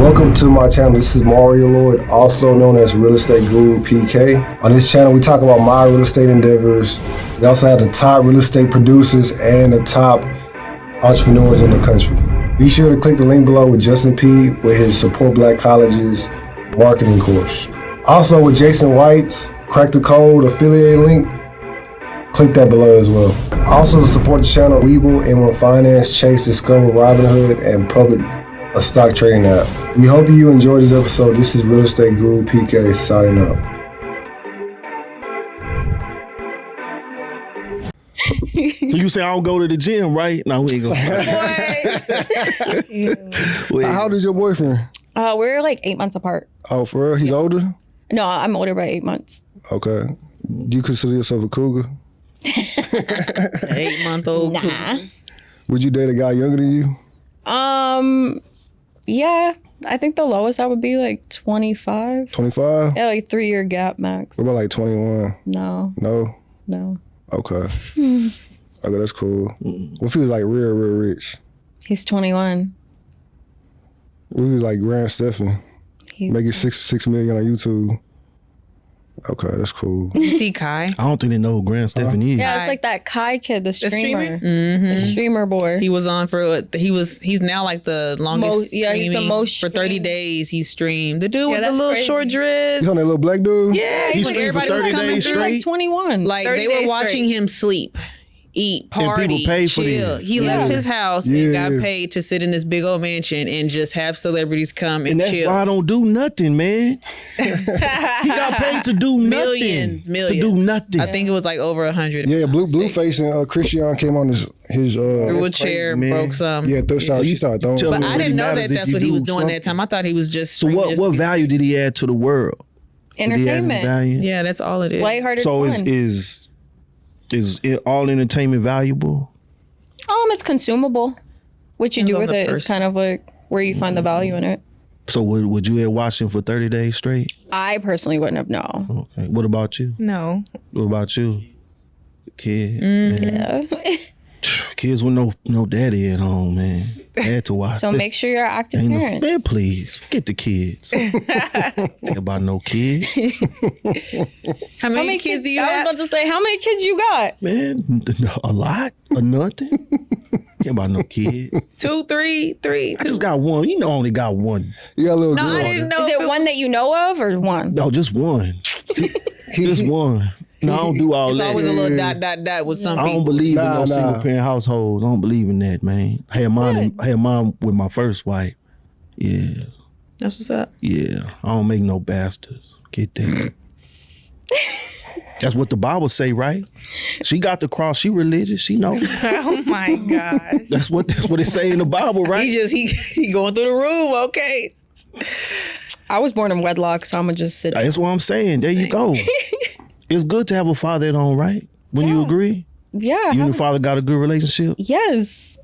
Welcome to my channel. This is Mario Lord, also known as Real Estate Guru PK. On this channel, we talk about my real estate endeavors. We also have the top real estate producers and the top entrepreneurs in the country. Be sure to click the link below with Justin P with his Support Black Colleges marketing course. Also with Jason White's Crack the Code affiliate link, click that below as well. Also to support the channel, Webull, M1 Finance, Chase, Discover, Robinhood, and Public, a stock trading app. We hope you enjoyed this episode. This is Real Estate Guru PK signing out. So you say I don't go to the gym, right? No, we ain't going. How old is your boyfriend? We're like 8 months apart. Oh, for real? He's older? No, I'm older by 8 months. Okay. Do you consider yourself a cougar? 8-month-old. Nah. Would you date a guy younger than you? Yeah. I think the lowest I would be like 25. 25? Yeah, like 3-year gap max. What about like 21? No. No? No. Okay. Okay, that's cool. What if he was like real rich? He's 21. What if he was like Grand Stefan? Making $6 million on YouTube. Okay, that's cool. You see Kai? I don't think they know who Grand Stefan is. Yeah, it's like that Kai kid, the streamer. Mm-hmm. The streamer boy. He was on for, he's now like the longest he's the streaming. most For 30 days he streamed. The dude with the that's little crazy. short dress. He's on that little black dude? Yeah, He like streamed for everybody 30 was coming days through. straight? Like 21. Like 30 they were days watching straight. him sleep, eat, party, people pay for chill. this. He left his house and Yeah. got paid to sit in this big old mansion and just have celebrities come and And that's chill. why I don't do nothing, man. He got paid to do nothing. Millions. To do nothing. I think it was like over 100. Yeah, Blueface and Christian came on his Threw a chair, man. broke some. yeah, she started throwing tell But me I what didn't know matters that if that's you what he do was doing that something. time. I thought he was just So streaming what value did he add to the world? Did he add any Entertainment. value? Yeah, that's all it is. Lighthearted So fun. is it all entertainment valuable? It's consumable. What you Depends do on with the it is person. kind of like where you find the value in it. So would you have watched him for 30 days straight? I personally wouldn't have known. Okay. What about you? No. What about you? Kid. Man. Yeah. Kids with no daddy at home, man. Had to watch. So make sure you're an active Ain't no, parent. man, please forget the kids. Think about no kids, How many kids do you I was have? about to say, how many kids you got? man. A lot or nothing. Think about no kid. 2, 3. I just got one. You know, I only got one. You got a little No, girl. I didn't know. Is it one that you know of or one? No, just one. Just one. No, I don't do all It's that. always a little dot with some I don't people. believe in Nah, no nah. single parent households. I don't believe in that, man. I had mine with my first wife. Yeah. That's what's up. Yeah, I don't make no bastards. Get that. That's what the Bible say, right? She got the cross. She religious. She know. Oh my gosh. That's what it say in the Bible, right? He going through the room. Okay. I was born in wedlock, so I'm gonna just sit. That's what I'm saying. There you go. It's good to have a father at home, right? When you agree, Yeah. you and your father got a good relationship. Yes.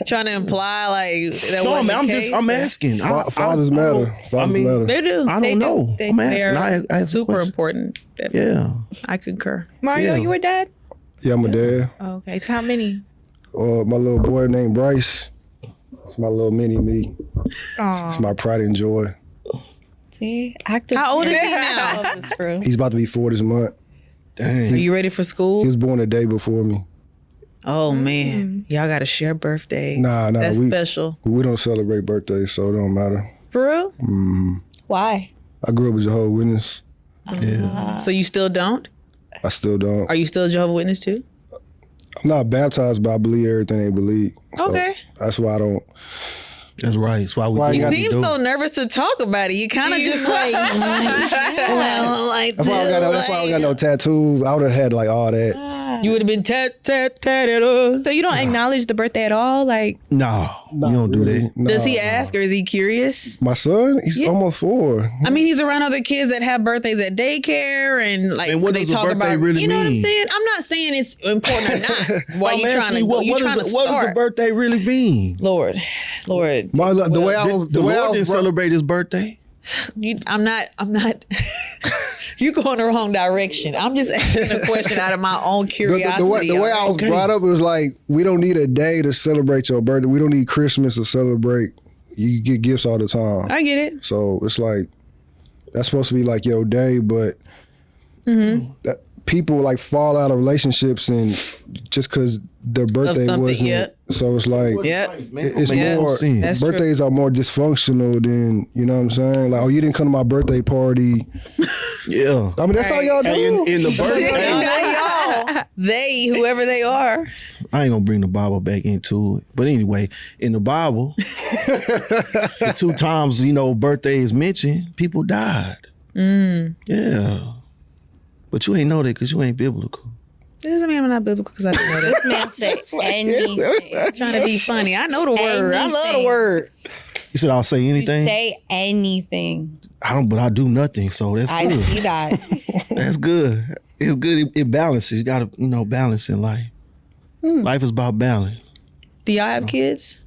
Trying to imply like that No, wasn't man, the case. I'm asking. Fathers matter. Fathers matter. They do. I don't know. They I'm do. asking. They're I ask a super question. important. Yeah. I concur. Mario, Yeah. you a dad? Yeah, I'm a dad. Okay. So how many? My little boy named Bryce. It's my little mini me. Oh. It's my pride and joy. See, active. How old is he parent. now? I love this, bro. He's about to be 4 this month. Are Dang. you ready for school? He was born a day before me. Oh man, y'all got to share birthday. Nah, That's we special. we don't celebrate birthdays, so it don't matter. For real? Why? I grew up as a Jehovah's Witness. Yeah. So you still don't? I still don't. Are you still a Jehovah's Witness too? I'm not baptized, but I believe everything they believe. So Okay. That's why I don't. That's right. That's why we. Why do you You what we seem do. so nervous to talk about it. You kind of just like, well, like That's why I don't got no tattoos. I would have had like all that. You would have been tatted up. So you don't acknowledge the birthday at all? Like, No, you don't do that. Does he ask or is he curious? My son, he's almost 4. I mean, he's around other kids that have birthdays at daycare and like And what they does a talk birthday about. really You know what I'm mean? saying? I'm not saying it's important or not. Why I'm you asking trying to? you, what you trying to does a start? birthday really mean? Lord. The way I was, The the way I Lord was didn't brought- celebrate his birthday. I'm not. You going the wrong direction. I'm just asking a question out of my own curiosity. The way I was brought up, it was like, we don't need a day to celebrate your birthday. We don't need Christmas to celebrate you get gifts all the time. I get it. So it's like that's supposed to be like your day, but that people like fall out of relationships and just because their birthday something, wasn't. yep. So it's like it's more. That's Birthdays are more dysfunctional than you know what I'm saying. Like, oh, you didn't come to my birthday party. Yeah. I mean, that's how y'all do. Hey, in the birthday, They, whoever they are. I ain't gonna bring the Bible back into it. But anyway, in the Bible, the 2 times, birthday is mentioned, people died. Yeah. But you ain't know that because you ain't biblical. It doesn't mean I'm not biblical because I don't know that. This man say anything. Trying to be funny. I know the word. I love the Anything. word. You said I'll say anything? Say anything. I don't, but I do nothing, so that's I good. see that. That's good. It's good. It balances. You gotta, balance in life. Life is about balance. Do y'all have kids?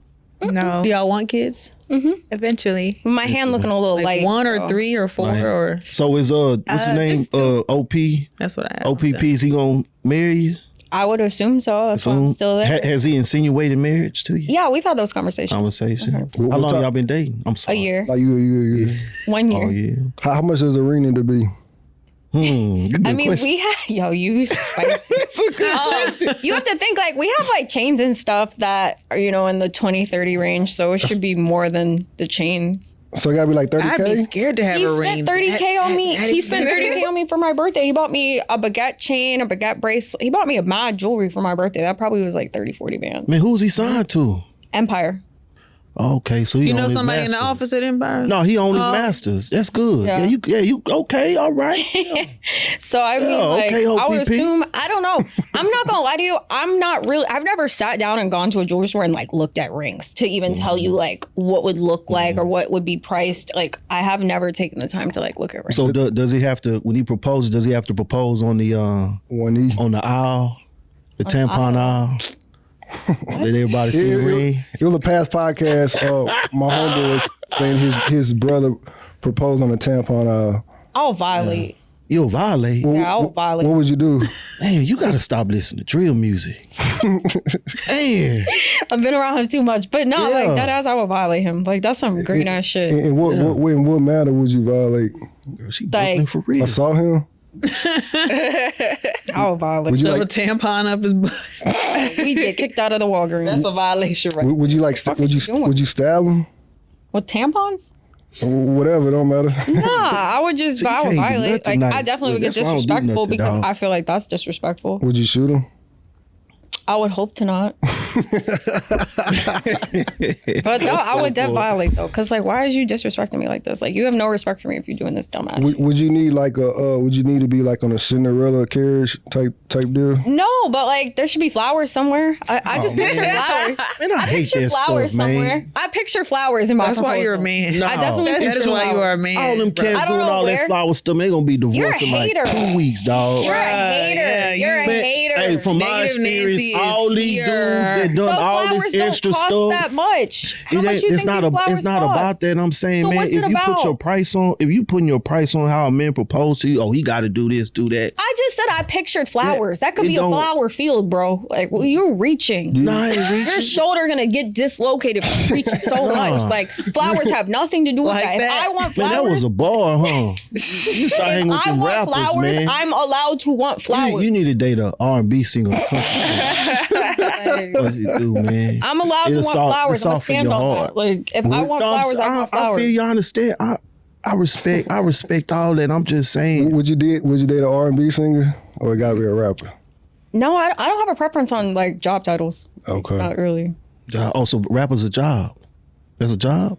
No. Do y'all want kids? Eventually. My hand looking a little Like light. 1 or so. 3 or 4 Like- or So is what's his name? just 2. OP. that's what I have. OPP. Is he gonna marry you? I would assume so. That's why I'm still there. Has he insinuated marriage to you? Yeah, we've had those conversations. Conversation. What How long time- y'all been dating? I'm A sorry. year. Like you. 1 year. Oh yeah. How much does the ring need to be? Good I mean, question. we have, you spicy. You have to think like we have like chains and stuff that are, in the 20-30 range. So it should be more than the chains. So it gotta be like I'd be 30K. scared to have He a ring. spent 30K on me. that He is spent weird. 30K on me for my birthday. He bought me a baguette chain, a baguette bracelet. He bought me a mad jewelry for my birthday. That probably was like 30-40 bands. Man, who's he signed to? Empire. Okay, so he You on know his somebody in the masters. office at Empire? No, he on his masters. That's good. Yeah. You okay? All right. So I mean, okay, I would OPP. assume, I don't know. I'm not gonna lie to you. I've never sat down and gone to a jewelry store and like looked at rings to even tell you like what would look like or what would be priced. Like I have never taken the time to like look at rings. So does he have to, when he proposes, does he have to propose on the One E. on the aisle, the tampon aisle? Let everybody see the ring. It was a past podcast. My homeboy was saying his brother proposed on a tampon. I'll violate. You'll violate. Yeah, I'll violate. What would you do? Man, you gotta stop listening to drill music. Man, I've been around him too much, but no, Yeah. like that ass, I would violate him. Like that's some green ass shit. In what matter would you violate? girl, she Like- Brooklyn for real. I saw him. I would violate. Would you Shove a like? tampon up his butt. We get kicked out of the Walgreens That's a violation, right? Would you like? fuck Would is you? he doing? Would you stab him? with tampons. Whatever, don't matter. Nah, I would just, So you I would can't do violate. nothing Like I nice. definitely would get That's why I don't do disrespectful nothing, because dog. I feel like that's disrespectful. Would you shoot him? I would hope to not. But no, I would definitely violate though, because like, why is you disrespecting me like this? Like, you have no respect for me if you're doing this dumb ass. Would you need like a? Would you need to be like on a Cinderella carriage type deal? No, but like, there should be flowers somewhere. I just picture flowers. Man, I hate Picture that flowers stuff, somewhere. man. I picture flowers in my That's why you're a proposal. man. No. I definitely That That picture is why you flowers. are a man. All them bro. cats I don't doing know all where. that flower stuff, they gonna be You're a divorced in like hater. 2 weeks, dog. You're a Bruh, hater. yeah, You're a Man, hater. Hey, from my Negative experience, Nancy is all these here. dudes that done Those all flowers this don't extra cost stuff. that much. How much you It's think not these flowers it's not cost? about that. I'm saying, So man, what's if it you put about? your price on, if you putting your price on how a man propose to you, oh, he got to do this, do that. I just said I pictured flowers. That could it be a don't- flower field, bro. Like, well, you're reaching. Nah, I ain't Your reaching. shoulder gonna get dislocated from reaching so much. Like, flowers have nothing to do with Like that. If that. I want Man, flowers, that was a bar, huh? You start hanging with if I them want rappers, flowers, man. I'm allowed to want flowers. You need to date a R&B singer. What you do, man? I'm allowed to It'll want soften- flowers. I'm gonna soften stand your on heart. that. Like, if I want No, flowers, I want I flowers. feel you. I understand. I respect all that. I'm just saying. Would you date an R&B singer, or it gotta be a rapper? No, I don't have a preference on like job titles. Okay. Not really. Also, rapper's a job. That's a job.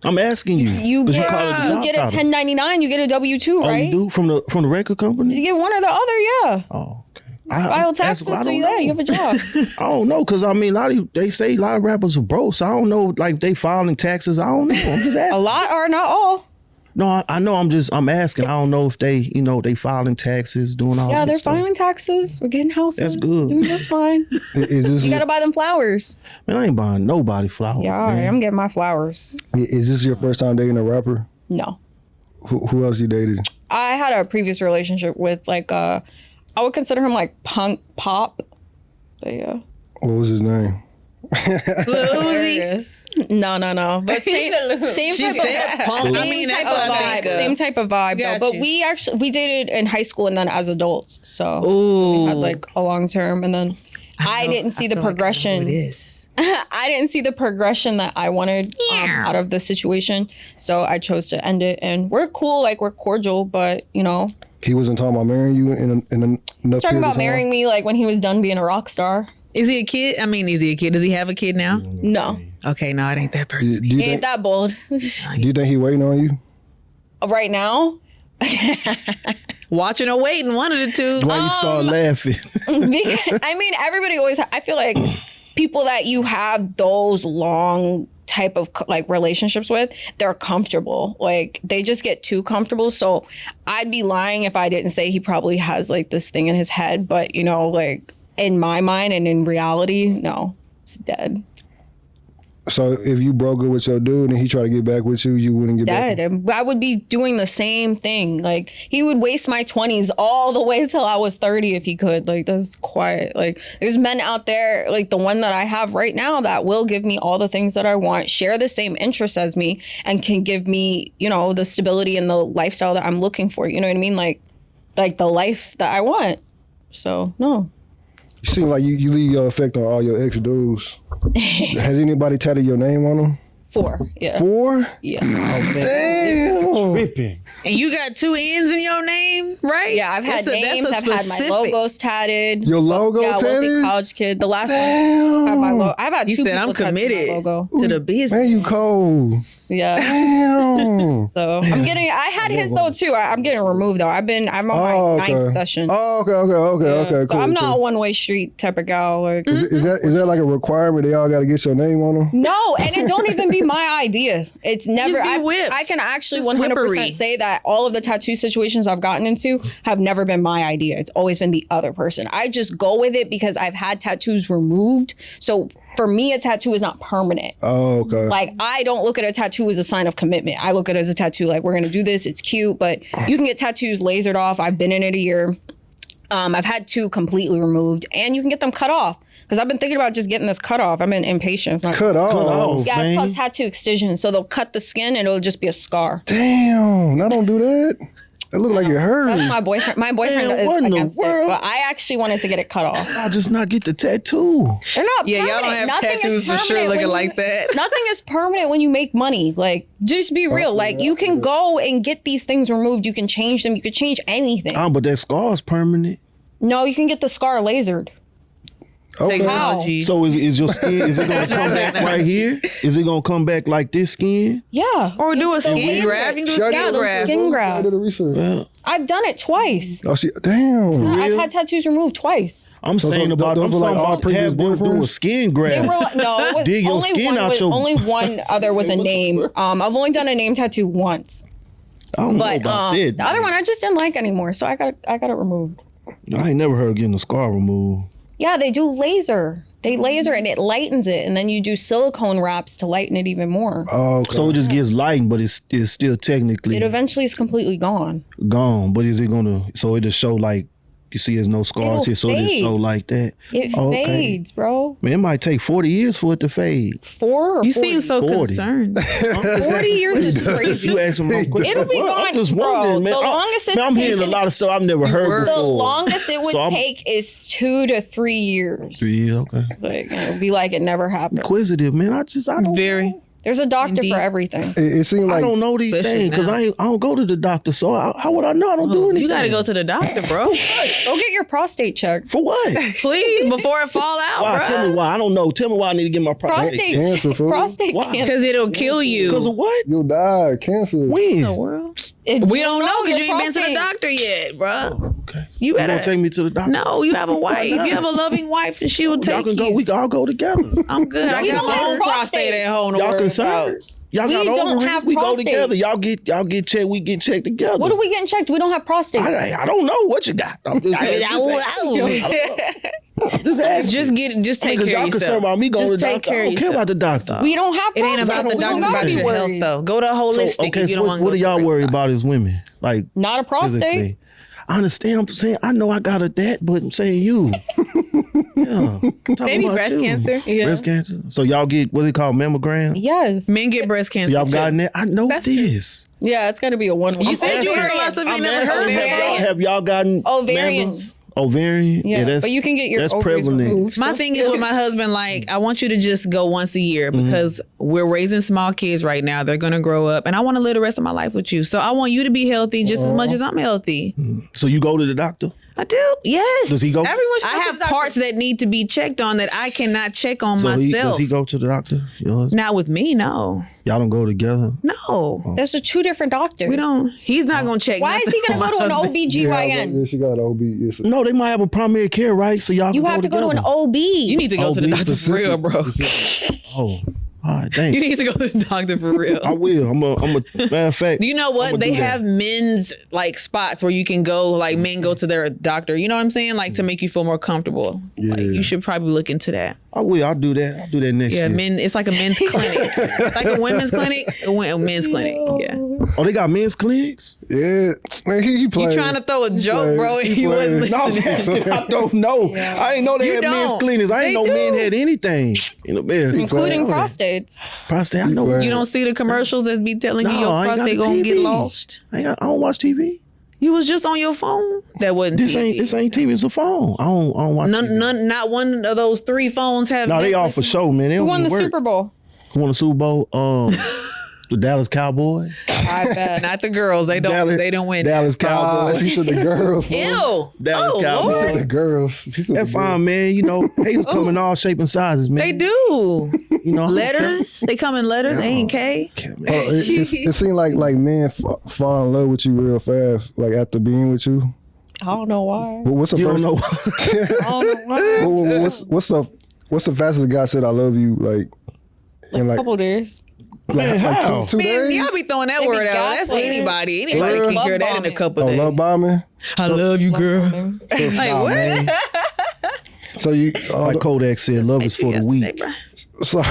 I'm asking you. You 'Cause get, call it a you job get a title. 1099, you get a W-2, Oh, right? you do from the record company? You get one or the other, yeah. Oh, okay. File taxes, so you have a job. I don't know, cause I mean, they say a lot of rappers are broke, so I don't know, like they filing taxes. I don't know. I'm just A asking. lot are not all. No, I know. I'm asking. I don't know if they, they filing taxes, doing all. Yeah, that they're stuff. filing taxes. We're getting houses. That's good. Doing just fine. Is this You gotta buy them flowers. Man, I ain't buying nobody flowers. Yeah, all right, man. I'm getting my flowers. is this your first time dating a rapper? No. Who else you dated? I had a previous relationship with like I would consider him like punk pop. But yeah. What was his name? Lil Uzi. No. But same She type said of, punk. I same mean, type that's what of I vibe. think of. Same type of vibe, Got though. But you. we dated in high school and then as adults. So Ooh. we had like a long term, and then I didn't see the progression. I didn't see the progression that I wanted out of the situation, so I chose to end it. And we're cool, like we're cordial, but you know, He wasn't talking about marrying you in enough talking period about of time? marrying me like when he was done being a rock star. Is he a kid? I mean, is he a kid? Does he have a kid now? No, Okay, no, it ain't that person. Do you he ain't that bold. do you think he waiting on you? Right now, Watching or waiting, one of the two. Why you start laughing? because, I mean, everybody always. I feel like people that you have those long type of like relationships with, they're comfortable. Like they just get too comfortable. So I'd be lying if I didn't say he probably has like this thing in his head. But you know, like in my mind and in reality, no, it's dead. So if you broke up with your dude and he tried to get back with you, you wouldn't get back? Dead. I would be doing the same thing. Like he would waste my 20s all the way till I was 30 if he could. Like that's quiet. Like there's men out there, like the one that I have right now, that will give me all the things that I want, share the same interests as me, and can give me, you know, the stability and the lifestyle that I'm looking for. You know what I mean? Like the life that I want. So no. You seem like you leave your effect on all your ex dudes. Has anybody tatted your name on them? 4. Yeah. 4? Yeah. Damn. Tripping. And you got 2 N's in your name, right? Yeah, I've had That's names. I've had my specific- logos tatted. Your logo Yeah, wealthy tatted? college kid. The last one Damn. had my logo. I've had You 2 said people I'm tattoo my committed logo. to the business. Man, you cold. Yeah. Damn. So I'm getting. I had his though too. I'm getting removed though. I'm on my 9th session. Oh, okay, So cool. I'm not cool. a one-way street type of gal. Like, Is that like a requirement? They all got to get your name on them? no, and it don't even be my idea. It's never. Just be whipped. I can actually Just 100% whippery. say that all of the tattoo situations I've gotten into have never been my idea. It's always been the other person. I just go with it because I've had tattoos removed. So for me, a tattoo is not permanent. Oh, okay. Like, I don't look at a tattoo as a sign of commitment. I look at it as a tattoo, like, we're going to do this. It's cute, but you can get tattoos lasered off. I've been in it a year. I've had 2 completely removed, and you can get them cut off. Because I've been thinking about just getting this cut off. I'm impatient. It's not Cut off. Yeah, man. it's called tattoo excision. So they'll cut the skin, and it'll just be a scar. Damn. Now don't do that. It look like it hurt. That's my boyfriend. My boyfriend Man, is what in the against it, world? but I actually wanted to get it cut off. I'll just not get the tattoo. They're not Yeah, y'all permanent. don't have Nothing tattoos is for sure permanent looking when like that. Nothing is permanent when you make money. Like, just be real. Like, you can go and get these things removed. You can change them. You could change anything. But that scar's permanent. No, you can get the scar lasered. Okay. Technology. So is your skin, is it gonna come back right here? Is it gonna come back like this skin? Yeah. Or do a skin laser. grab. You can do a Shut skin it. grab. Skin grab. I did the research. Well, I've done it twice. Oh, damn. I've had tattoos removed twice. I'm saying about those I'm were like talking all about previous have them do a boyfriends? skin They grab. were like, no, it was Dig your only skin one. out Was, your- only one other was a name. I've only done a name tattoo once, I don't know but about that. the other one I just didn't like anymore, so I got it removed. I ain't never heard of getting a scar removed. Yeah, they do laser. They laser and it lightens it, and then you do silicone wraps to lighten it even more. Oh, okay. So it just gets lightened, but it's still technically It eventually is completely gone. gone. But is it gonna? So it just show like you see, there's no scars It'll here, so it just fade. show like that. It Okay. fades, bro. Man, it might take 40 years for it to fade. 4 or You 40? seem so 40. concerned. 40 years is crazy. You asking my question. It'll be Well, gone, I'm just bro. wondering, man. The longest it I'm hearing a takes- lot of stuff I've never heard The before. longest it would So I'm- take is 2 to 3 years. Yeah, okay. Like, it would be like it never happened. Inquisitive, man. I don't Very. know. There's a doctor Indeed. for everything. It seemed I like don't know these Especially things because now. I don't go to the doctor. So how would I know? I don't do anything. You got to go to the doctor, bro. Go get your prostate checked. For what? Please, before it fall out, Why? Tell me bro. why. I don't know. Tell me why I need to get my prostate. Prostate cancer, fool. Prostate Why? cancer. Because it'll kill you. Because of what? you'll die. Cancer. When? World. It- We don't know because your you ain't been to the prostate. doctor yet, bro. Okay. You gonna better take me to the doctor? No, you have a wife. You have a loving wife, and she will Y'all take can go. you. We can all go together. I'm good. I We got don't my have own prostate prostate. at home. to Y'all worry concerned? about. Y'all We got don't ovaries. have We go prostate. together. Y'all get checked. We get checked together. What are we getting checked? We don't have prostate. I don't know what you got. I'm just asking. Just take Because care y'all of concerned yourself. about me going Just to the take doctor. care I of don't care about the doctor. We don't have It prostate. ain't about the We don't doctor, gotta about be your health, worried. though. Go to holistic Okay, if you don't want to what go do to y'all the worry doctor. about as women? Like Not a prostate. physically. I understand. I'm saying I know I got a that, but I'm saying you. Yeah. Maybe breast cancer. Yeah. Breast cancer. So y'all get what they call mammogram? Yes. Men get breast So cancer y'all too. gotten that? I know That's this. Yeah, it's got to be a one. You said you heard a lot of stuff you I'm never asking, heard. have y'all gotten Ovarian. mammograms? Ovarian? Yeah, that's, but you can get your that's ovaries prevalent. removed. My so thing is with my husband, like, I want you to just go once a year because we're raising small kids right now. They're going to grow up and I want to live the rest of my life with you. So I want you to be healthy just as much as I'm healthy. So you go to the doctor? I do. Yes. Does he go? Everyone should I go to have the doctor. parts that need to be checked on that I cannot check on So myself. does he go to the doctor? Your husband? Not with me, no. Y'all don't go together? No. There's two different doctors. We don't. He's not going to check Why is he nothing going to on go to my an husband. OBGYN? Yeah, she got an OB. Yes. No, they might have a primary care, right? So y'all You can have to go to an together. OB. You need to go to the OB doctor for real, bro. Oh, all right, thanks. You need to go to the doctor for real. I will. I'm a matter of fact. You know what? I'ma They do that. have men's like spots where you can go, like men go to their doctor. You know what I'm saying? Like to make you feel more comfortable. Like you should probably look into that. I will. I'll do that. I'll do that next Yeah, year. men. It's like a men's clinic. It's like a women's clinic, a men's clinic. Yeah. Oh, they got men's clinics? Yeah, man, he played. You trying to throw a joke, bro? And he you wasn't played. No, listening. I don't know. I ain't know they You had men's don't. clinics. I ain't They know men do. had anything. You know, man. including I know that. prostates. Prostate. I know. played. You don't see the commercials that be telling you No, your I ain't got prostate the gonna get TV. lost. I don't watch TV. You was just on your phone. That wasn't This TV. ain't TV. It's a phone. I don't watch TV. Not one of those 3 phones have. No, they all Netflix. for show, man. They Who don't won the even work. Super Bowl? Who won the Super Bowl? The Dallas Cowboys. I bet. Not the girls. They don't. Dallas- They don't win. Dallas Cowboys. She said the girls. Ew. Dallas Oh Cowboys. Lord. The girls. She said That's the girls. fine, man. You know, haters come in all shapes and sizes, man. They do. You know, Letters. They come in letters. A and K. It seemed like men fall in love with you real fast, like after being with you. I don't know why. But what's the You first? don't know. I don't know why. What's the fastest the guy said I love you like in like Couple days. Man, how? two Man, days? y'all be throwing that They be word out. That's gaslighting. anybody. Anybody Love can hear that in a bombing. couple Oh, days. love bombing. I love you, girl. Like, Like what? So you Like Kodak said, love is for the weak. so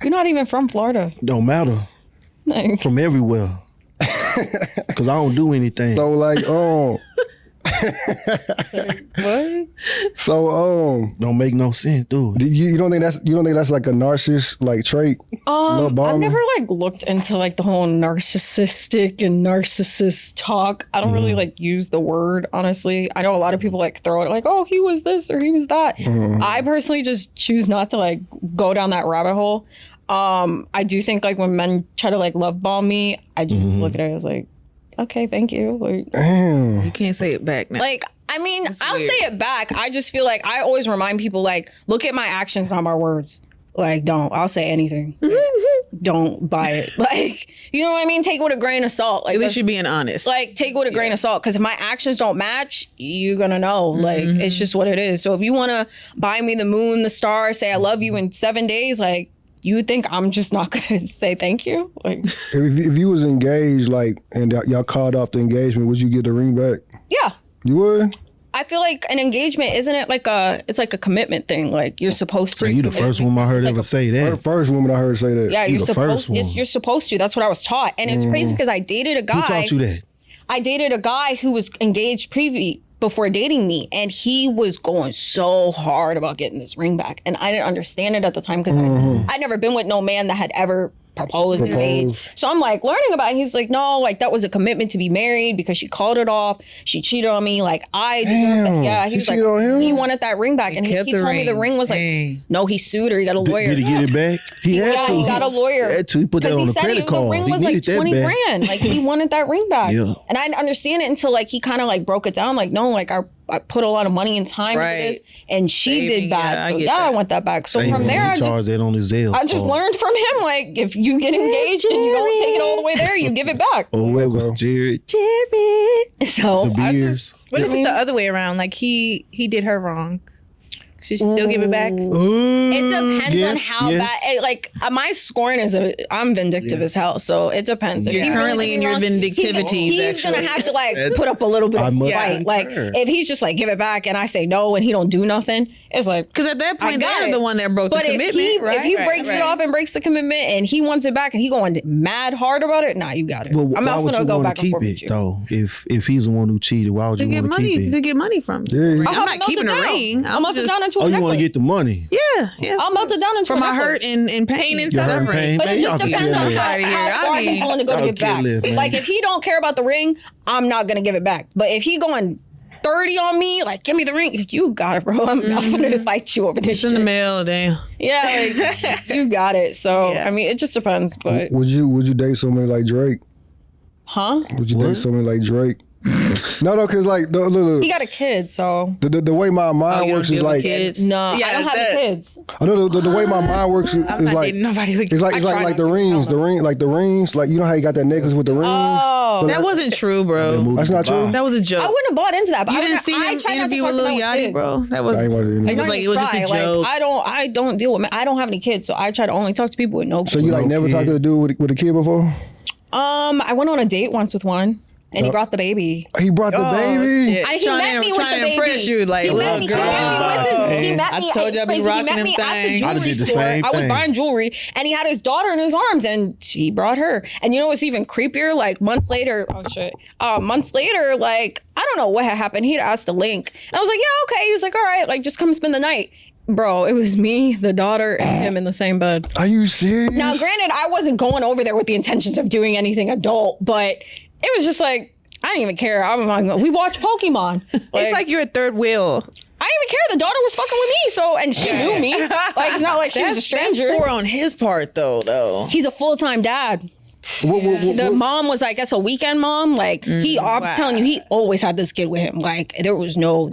you're not even from Florida. Don't matter. Like, From everywhere. Cause I don't do anything. so like what? so Don't make no sense, do it. you don't think that's like a narcissist like trait? Love I've bombing? never like looked into like the whole narcissistic and narcissist talk. I don't really like use the word, honestly. I know a lot of people like throw it like, oh, he was this or he was that. I personally just choose not to like go down that rabbit hole. I do think like when men try to like love bomb me, I just look at it as like, okay, thank you. Like, Damn. You can't say it back now. like, I mean, I'll weird. say it back. I just feel like I always remind people like, look at my actions, not my words. Like, I'll say anything. Like, don't buy it. Like, you know what I mean? Take it with a grain of salt. Like, At least you're being honest. like take it with a grain of salt, because if my actions don't match, you're gonna know. Like, it's just what it is. So if you want to buy me the moon, the stars, say I love you in 7 days, like, you would think I'm just not gonna say thank you? Like, If you was engaged, like, and y'all called off the engagement, would you get the ring back? yeah. You would? I feel like an engagement, isn't it like it's like a commitment thing? Like, you're supposed to. So you the first woman I heard ever say Her that. first woman I heard say that. Yeah, You you're the first supposed. one. You're supposed to. That's what I was taught, and it's crazy because I dated a Who guy. taught you that? I dated a guy who was engaged before dating me, and he was going so hard about getting this ring back, and I didn't understand it at the time because I'd never been with no man that had ever proposed and made. So I'm like learning about it. He's like, no, like that was a commitment to be married because she called it off. She cheated on me. Like, I deserve that. Yeah, he She was like, cheated on him? he wanted that ring back, and he kept told the me the ring. ring was like, Dang. no, he sued her. He got a lawyer. Did he get it back? He had Yeah, to. he got a lawyer. He had to. He put that on the said credit card. the ring He was like needed that 20 back. grand. Like, he wanted that ring back. Yeah. And I didn't understand it until like he kind of like broke it down. Like, no, like I put a lot of money and time Right. into this, and she Saving, did bad. yeah, I So get yeah, I that. want that back. So Same from thing. there, He charged that on his Zelle. I just learned from him, like, if you get engaged and you don't take it all the way there, you give it back. Oh, wait, well, Jared. So The I beers. just, What if it's the other way around? Like he did her wrong. She should still give it back. It depends on how yes. bad. Like my scoring is I'm vindictive as hell, so it depends. If You're he currently really in your wrong, vindictivities, He's gonna actually. have to like put up a little bit of must fight. Like concur. if he's just like give it back, and I say no, and he don't do nothing, it's like Because at that point, got they're it. the one that broke But the commitment, if he Right, breaks it right. off and breaks the commitment, and he wants it back, and he going mad hard about it, nah, you got it. Well, I'm why not would gonna you go want back to and keep forth with it you. though? If he's the one who cheated, why would to you get want to keep money it? to get money from. Yeah. I'm I'll not keeping a ring. I'll melt it down into a Oh, you necklace. want to get the money? Yeah. I'll melt it down into For a my necklace. hurt and pain. Pain and Your hurt and suffering. pain, But man, it y'all just can depends get on lit. how far I he's mean, willing to go to y'all get get back. lit, man. Like if he don't care about the ring, I'm not gonna give it back. But if he going 30 on me, like give me the ring, you got it, bro. I'm not gonna fight you over this It's in the shit. mail, damn. Yeah, like you got it. So Yeah. I mean, it just depends. But Would you date somebody like Drake? huh? Would you What? date somebody like Drake? No, because like look, He got a kid, so the way my mind you works don't is deal with like kids? no, Yeah, I don't have any that- kids. I know the way my mind works is I'm not like dating nobody with it's I like try like not the to. rings, I don't the rings, like you know how you got that necklace with the rings. Oh, That wasn't true, They bro. moved That's to not true? Dubai. That was a joke. I wouldn't have bought into that. But You I didn't see I him try not to interview talk with to Lil my Yachty, kids. bro. That was I ain't watching Like, it. It was like- it was just a try. joke. Like, I don't deal with. I don't have any kids, so I try to only talk to people with no kids. So you like No never talked kid. to a dude with a kid before? I went on a date once with one, and he brought the baby. He brought the baby. shit. He met me with the trying to baby. impress you, like, he little met me. girl. He met I me. told you I be He rocking met them me at the things. I'd have jewelry did the store. same I was thing. buying jewelry, and he had his daughter in his arms, and he brought her. And you know what's even creepier? Like months later, months later, like I don't know what had happened. He'd asked the link, and I was like, yeah, okay. He was like, all right, like just come spend the night. Bro, it was me, the daughter, and him in the same bed. Are you serious? Now, granted, I wasn't going over there with the intentions of doing anything adult, but it was just like, I didn't even care. I'm like, we watched Pokemon. It's like you're a third wheel. I didn't even care. The daughter was fucking with me, so and she knew me. Like it's not like she was a stranger. That's poor on his part, though. He's a full-time dad. What- The mom was, I guess, a weekend mom. Like I'm telling you, he always had this kid with him. Like there was Dating no or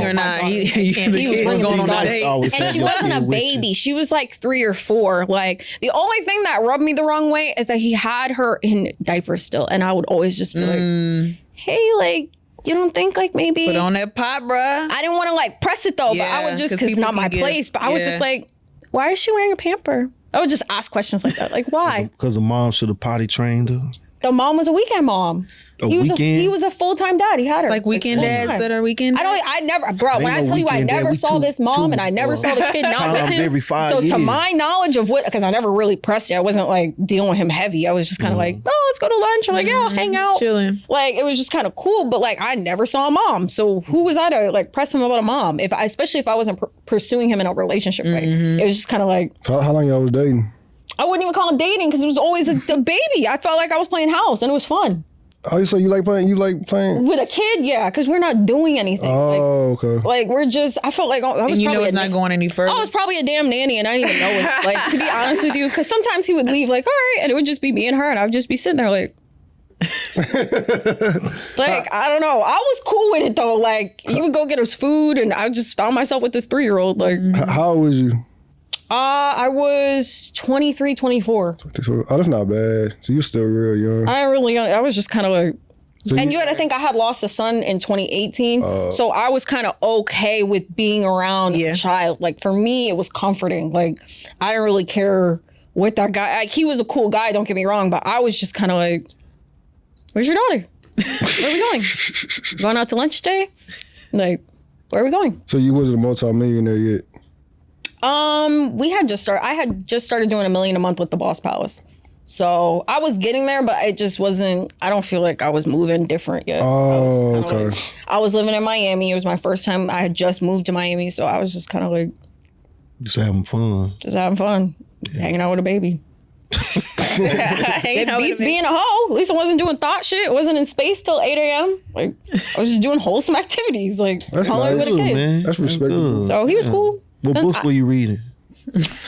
my not, daughter. the He was kid was bringing going the on a daughter. date. Always And have she your wasn't a kid with you. baby. She was like 3 or 4. Like the only thing that rubbed me the wrong way is that he had her in diapers still, and I would always just be like, "Hey, like, you don't think like maybe?" Put on that pot, bruh. I didn't want to like press it though, but I Yeah, would just 'cause because it's people not my can get- place. But I was just yeah. like, "Why is she wearing a pamper?" I would just ask questions like that, like why? Because the mom should have potty trained her. The mom was a weekend mom. Weekend? He was a full-time dad. He had her Like weekend full-time. dads that are weekend dads? I never, bro. When Ain't I no tell you, I weekend dad. never We saw two- this mom, two, and I never saw the kid not with times him. every 5 so to years. my knowledge of what, because I never really pressed it. I wasn't like dealing with him heavy. I was just kind of like, oh, let's go to lunch. I'm like, yeah, I'll hang out. Chilling. Like it was just kind of cool, but like I never saw a mom. So who was I to like press him about a mom? Especially if I wasn't pursuing him in a relationship way, it was just kind of like How long y'all was dating? I wouldn't even call it dating because it was always a baby. I felt like I was playing house and it was fun Oh, so you like playing? with a kid. Yeah, because we're not doing anything. Oh, okay. Like we're just. I felt like I was And you know probably it's a not going any further. I was probably a damn nanny and I didn't even know it. Like to be honest with you, because sometimes he would leave like, all right, and it would just be me and her, and I would just be sitting there like. Like I don't know. I was cool with it though. Like he would go get us food, and I just found myself with this 3-year-old. Like How old was you? I was 23, 24. Oh, that's not bad. So you're still real young. I really young. I was just kind of like. So And you had to think I had lost a son in 2018. So I was kind of okay with being around a child. Like for me, it was comforting. Like I didn't really care what that guy, like he was a cool guy, don't get me wrong, but I was just kind of like, where's your daughter? Where are we going? Going out to lunch today? Like, where are we going? So you wasn't a multi-millionaire yet? I had just started doing $1 million a month with the Boss Palace. So I was getting there, but it just wasn't, I don't feel like I was moving different yet. Oh, okay. I was living in Miami. It was my first time. I had just moved to Miami. So I was just kind of like, Just having fun. just having fun, hanging out with a baby. It beats being a hoe. At least I wasn't doing thought shit. I wasn't in space till 8 a.m. Like, I was just doing wholesome activities. Like, That's coloring nice. with a kid. Man, That's respectable. good. So he was cool. What books were you reading?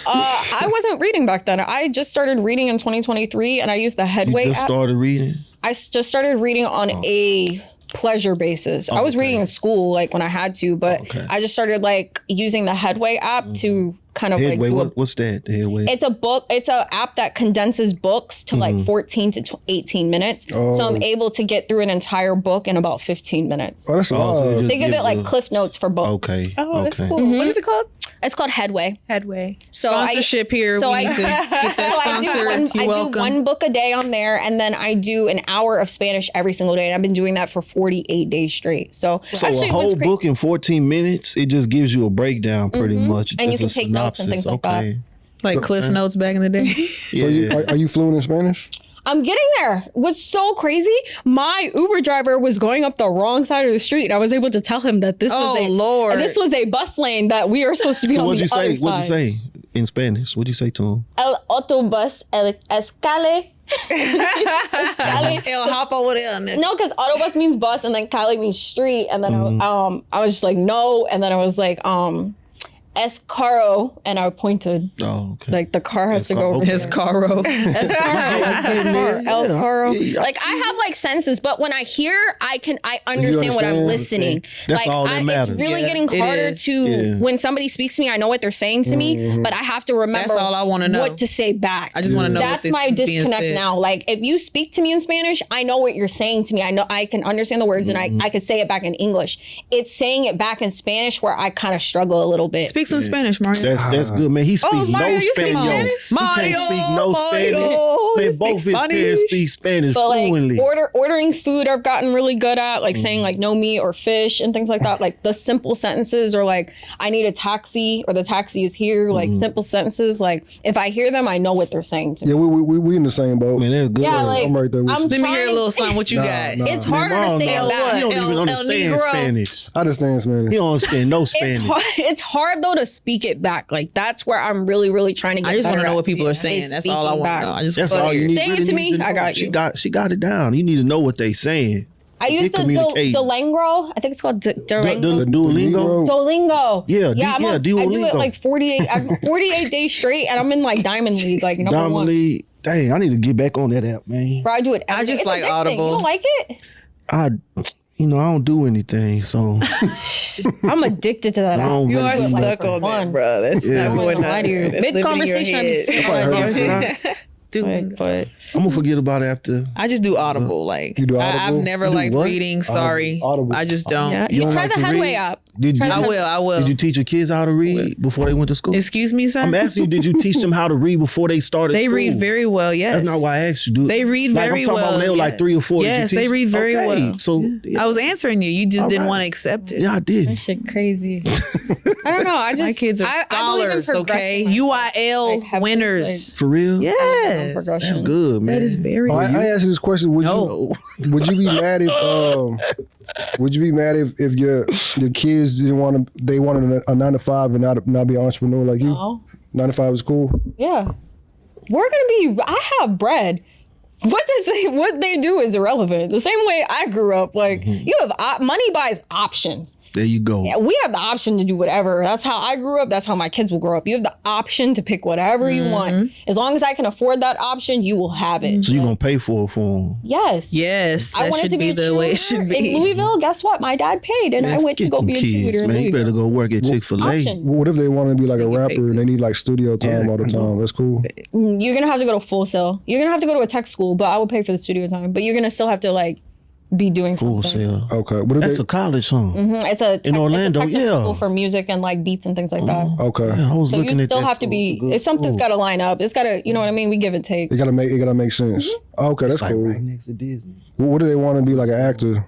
I wasn't reading back then. I just started reading in 2023, and I used the You Headway just app. started reading? I just started reading on a pleasure basis. I was reading in school, like when I had to, but I just started like using the Headway app to kind of Headway, like what's that? Headway. it's a book. It's an app that condenses books to like 14 to 18 minutes. So I'm able to get through an entire book in about 15 minutes. Oh, that's so all. it just Think of gives it like a- Cliff Notes for books. Okay. Oh, that's okay. cool. What is it called? It's called Headway. Headway. So Sponsorship here. So we I need to get that so sponsored. I You're do one book a day on there, and then I do an hour of Spanish every single day, and I've been doing that for 48 days straight. So So actually, a what's whole great- book in 14 minutes, it just gives you a breakdown pretty much. And you Just can a take notes and things like that. okay. Like Cliff Notes back in the day. So are you fluent in Spanish? I'm getting there. What's so crazy? My Uber driver was going up the wrong side of the street, and I was able to tell him that this was Lord. this was a bus lane that we were supposed to be So on what'd the you say? other side. What'd you say in Spanish? What'd you say to him? El autobus, el escale. Escale. Hell, hop over there. And No, because autobus means bus, and then Cali means street, and then I was just like no, and then I was like es carro, and I pointed Oh, okay. like the car has to go over okay. there. His Caro. Es carro, El carro. Yeah. Like I have like senses, but when I hear, I understand what I'm understand? listening. That's like all that matters. it's really Yeah, getting it harder is. to Yeah. when somebody speaks to me, I know what they're saying to me, but I have to remember That's all I wanna know. what to say back. I just want to know what That's this my is being disconnect said. now. Like if you speak to me in Spanish, I know what you're saying to me. I know I can understand the words and I can say it back in English. It's saying it back in Spanish where I kind of struggle a little bit. Speak some Spanish, Mario. That's good, man. He speaks Mario, no you speak Spanish. Spanish? He can't speak no Spanish. you Man, speak both his Spanish? parents speak Spanish But like fluently. ordering food, I've gotten really good at like saying like no meat or fish and things like that. Like the simple sentences, or like I need a taxi, or the taxi is here. Like simple sentences. Like if I hear them, I know what they're saying to me. Yeah, we in the same boat. Man, that's good. Yeah, like I'm right there with you. Let me hear a trying- little something. What you got? nah. It's harder to Mario, say no, it back. He don't El- even El understand Negro. Spanish. I understand Spanish. He don't understand no It's Spanish. hard. It's hard though to speak it back. Like that's where I'm really trying to get. I just want to better know at, what people are is saying. That's all I speaking want back. to know. I just That's wanna all you hear. need. Saying it really to need me, know. I got you. She got it down. You need to know what they saying. I use the communicate. Duolingo. I think it's called Duolingo. The Duolingo. Duolingo. Yeah, I'm yeah, I do it Duolingo. like 48 days straight, and I'm in like Diamond League, like number Diamond one. League. Dang, I need to get back on that app, man. Bro, I do it. I every day. just It's like addicting. Audible. You don't like it? I don't do anything, so I'm addicted to that. I don't You really are do like stuck for on fun. that, bro. That's Yeah. not I'm not going gonna lie to you. on. That's Mid living in your conversation, I'm head. just but I'm gonna forget about it after. I just do Audible. Like You do I've Audible? never You do liked what? reading. Sorry, Audible. I just don't. yeah, You you don't try like the to Headway read? app. Did you? I will. Did you teach your kids how to read before they went to school? Excuse me, sir. I'm asking you, did you teach them how to read before they started They school? read very well. Yes. That's not why I asked you. Do They read like, very I'm talking well. about when they were like yeah. 3 or 4. Did you Yes, they teach? read very Okay, well. So yeah. I was answering you. You just didn't right. want to accept it. Yeah, I did. That shit crazy. I don't know. I just My kids are I believe in scholars, okay? progressing myself. UIL Like, have winners. For real? Yes. progression. That's good, man. That is very I asked you this question. Would No. would you be mad if your kids wanted a 9-to-5 and not be an entrepreneur like you? No. 9 to 5 is cool. Yeah. We're gonna be. I have bread. What they do is irrelevant. The same way I grew up, like you have money buys options. There you go. Yeah, we have the option to do whatever. That's how I grew up. That's how my kids will grow up. You have the option to pick whatever you want. As long as I can afford that option, you will have it. So you're going to pay for it for them. Yes. Yes, I that wanted should to be be a the way it cheerleader should be. in Louisville. Guess what? My dad paid, and I went to go be a cheerleader in man. You better Louisville. go work at Chick-fil-A. Options. What if they want to be like a rapper and they need like studio time all the time? That's cool. You're gonna have to go to Full Sail. You're gonna have to go to a tech school, but I will pay for the studio time. But you're gonna still have to like be doing Full something. sale. Okay. What if That's they, a college, huh? It's a In Orlando, it's a technical yeah. school for music and like beats and things like that. okay. Yeah, I was So looking you at still that have to school. be. It's a good If something's school. got to line up, it's got to. You know what I mean? We give and take. It gotta make sense. Okay, that's It's like cool. right next to Disney. What do they want to be like an actor?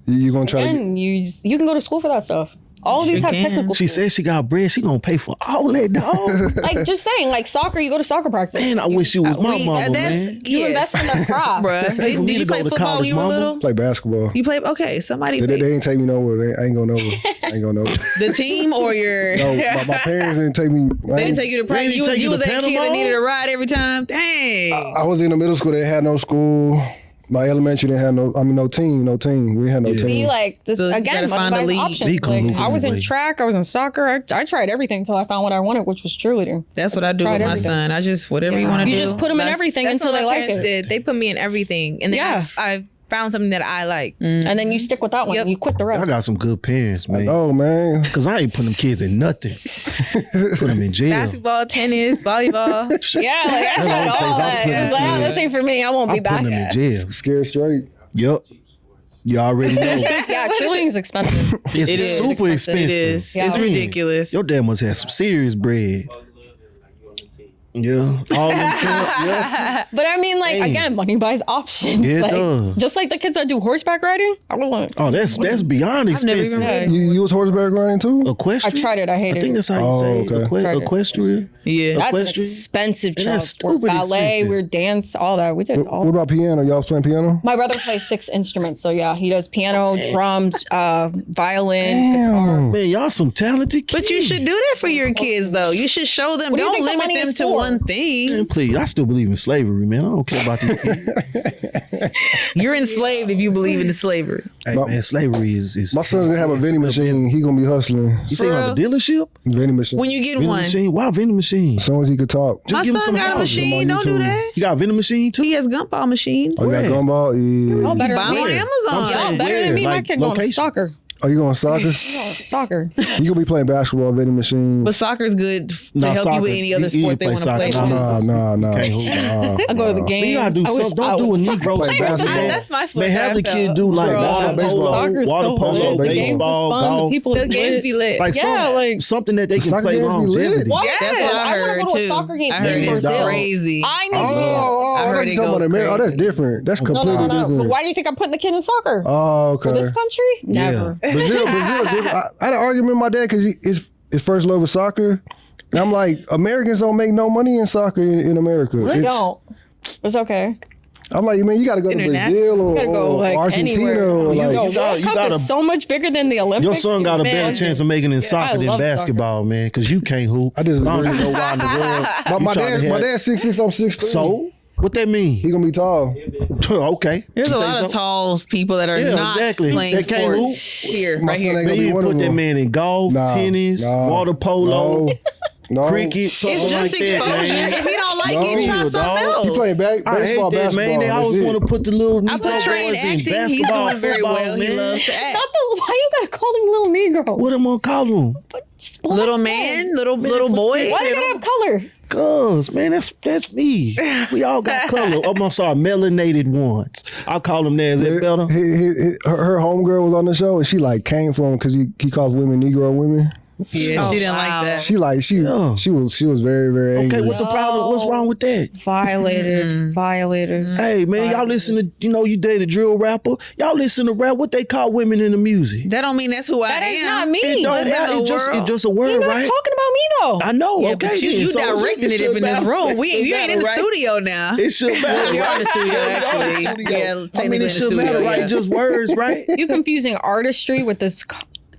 You gonna try to? And you can go to school for that stuff. All of these have can. technical. She schools. said she got bread. She gonna pay for all that, dog. Like just saying, like soccer, you go to soccer practice. Man, I wish you was my We- mama, that's- man. You invest in the craft. Bruh. Pay for me Did to you go play to football college, when you were mama. little? Play basketball. You played? Okay, somebody They paid. ain't take me nowhere. I ain't going nowhere. I ain't going nowhere. The team or your... No, my parents didn't take me. They didn't take you to practice. didn't take You you was to that kid that Panama? needed a ride every time. Dang. I was in the middle school. They had no school. My elementary didn't have no team. We didn't have no Be team. like this So you again. gotta find a Money buys lead. options. Lead Like, can I was in anyway. track. I was in soccer. I tried everything until I found what I wanted, which was cheerleading. That's what I do Tried with my everything. son. I just, whatever you want to do. You just put them in that's- everything That's until what they my like parents it. did. They put me in everything, and then Yeah. I found something that I liked. And then you stick with that one. Yep. You quit the I rest. got some good parents, man. Oh man. Cause I ain't putting them kids in nothing. Put them in jail. Basketball, tennis, volleyball. Yeah, like I That's the tried only all place I'm that. putting It was like, them oh, in. this ain't for me. I won't be I'm back. putting them in jail. Scared straight. Yup. You already know. Yeah, cheerleading's expensive. It's It is super expensive. It is. Yeah. It's Man, ridiculous. Your dad must have some serious bread. Yeah. All them yeah. But I mean, like, Hey. again, money buys options. Yeah, it like, does. just like the kids that do horseback riding. I was like, Oh, that's beyond never expensive. even heard. You was horseback riding too? I Equestrian? tried it. I I hated think it. that's how you Oh, say okay. Tried it. equestrian. Yeah. That's an equestrian? expensive And job. that's We're stupid ballet, expensive. we're dance, all that. We did What all. about piano? Y'all was playing piano? My brother plays 6 instruments, so yeah, he does piano, drums, violin, guitar. Damn. Man, y'all some talented kids. But you should do that for your kids, though. You should show them. What do you Don't think the limit money them is to for? one thing. Man, please, I still believe in slavery, man. I don't care about these kids. You're enslaved if you believe in the slavery. Hey, man, slavery is My son's gonna have a vending machine. He gonna be hustling. You say you have a dealership? Vending machine. When you get Vending one, machine? Why vending machine? As soon as he could talk. Just my give him son some got a hours. machine. on Don't do YouTube. that. You got a vending machine too? He has gumball machines. Oh, you got Where? gumball? Yeah. Y'all better Buy than them on me. Amazon. Y'all better than me. My Like kid going to locations? soccer. Oh, you going soccer? Soccer. You gonna be playing basketball, vending machine. But soccer's good to No, help you with soccer. any other You sport they play want to soccer. play. Nah, Nah. Can't hoop. I go to the But games. you gotta do I wish something. I Don't do a was Negro play sport. basketball. Man, That's my sport. Man, have the that I kid felt. do like Bro, water baseball. polo, Soccer's water so polo, lit. The games is baseball, fun. The golf. people The is games lit. be lit. Like Yeah, like something that they can Soccer play games be lit. longevity. what? That's what I wanna heard go to a too. soccer game I heard in it's it's person. crazy. I need I I heard thought it you talking about goes America. Oh, that's crazy. different. That's completely No. different. But why do you think I'm putting the kid in soccer? Oh, okay. For this country? Never. Brazil. I had an argument with my dad because his first love was soccer. And I'm like, Americans don't make no money in soccer in America. We don't. It's okay. I'm like, man, you got to go to Brazil or, You gotta go like Argentina anywhere. or like. Yo, You got- World you Cup gotta- is so much bigger than the Olympics. Your son got a better Man. chance of making it in soccer I than love basketball, man, because you can't hoop. I disagree. don't even know why in the world. My, you my trying to dad, my have- dad's 6'6", I'm 6'3". So what that mean? He gonna be tall. Okay. There's You a think lot of so? tall people that are Yeah, not exactly. playing They can't sports here, My right son here. ain't Man, gonna be you one put of that them. man in golf, Nah, tennis, nah, water polo, No. cricket, something It's like just that, exposure. man. If he don't like No. it, try Chill, something dog. else. He playing I hate baseball, that, basketball. man. They That's always it. want to put the little I put Negro Trey in boys in acting. He's basketball, doing very football, well. He man. loves to act. Not the, why you gotta call him little Negro? What am I gonna call him? Just black Little man, little boy. Why you gotta have color? Cuz, man, that's me. We all got color. Oh, I'm sorry, melanated ones. I'll call them there. Is that better? Her homegirl was on the show and she like came for him because he calls women Negro women. Yeah, she didn't like that. She Yeah. she was very, very angry. Okay, what the problem? What's wrong with that? Violator. Hey, man, y'all listen to, you date a drill rapper. Y'all listen to rap. What they call women in the music? That don't mean that's who I That am. is not me. It don't But in matter. the It's world- just a word, You're not right? talking about me though. I know. Yeah, okay, but you then. So directing it should up in this matter. room. It You ain't in the matter, right? studio now. It should matter. We are in the studio, Yeah, we are in the actually. studio. Yeah, I mean, technically it in the should studio, matter, right? yeah. Just words, right? You confusing artistry with this.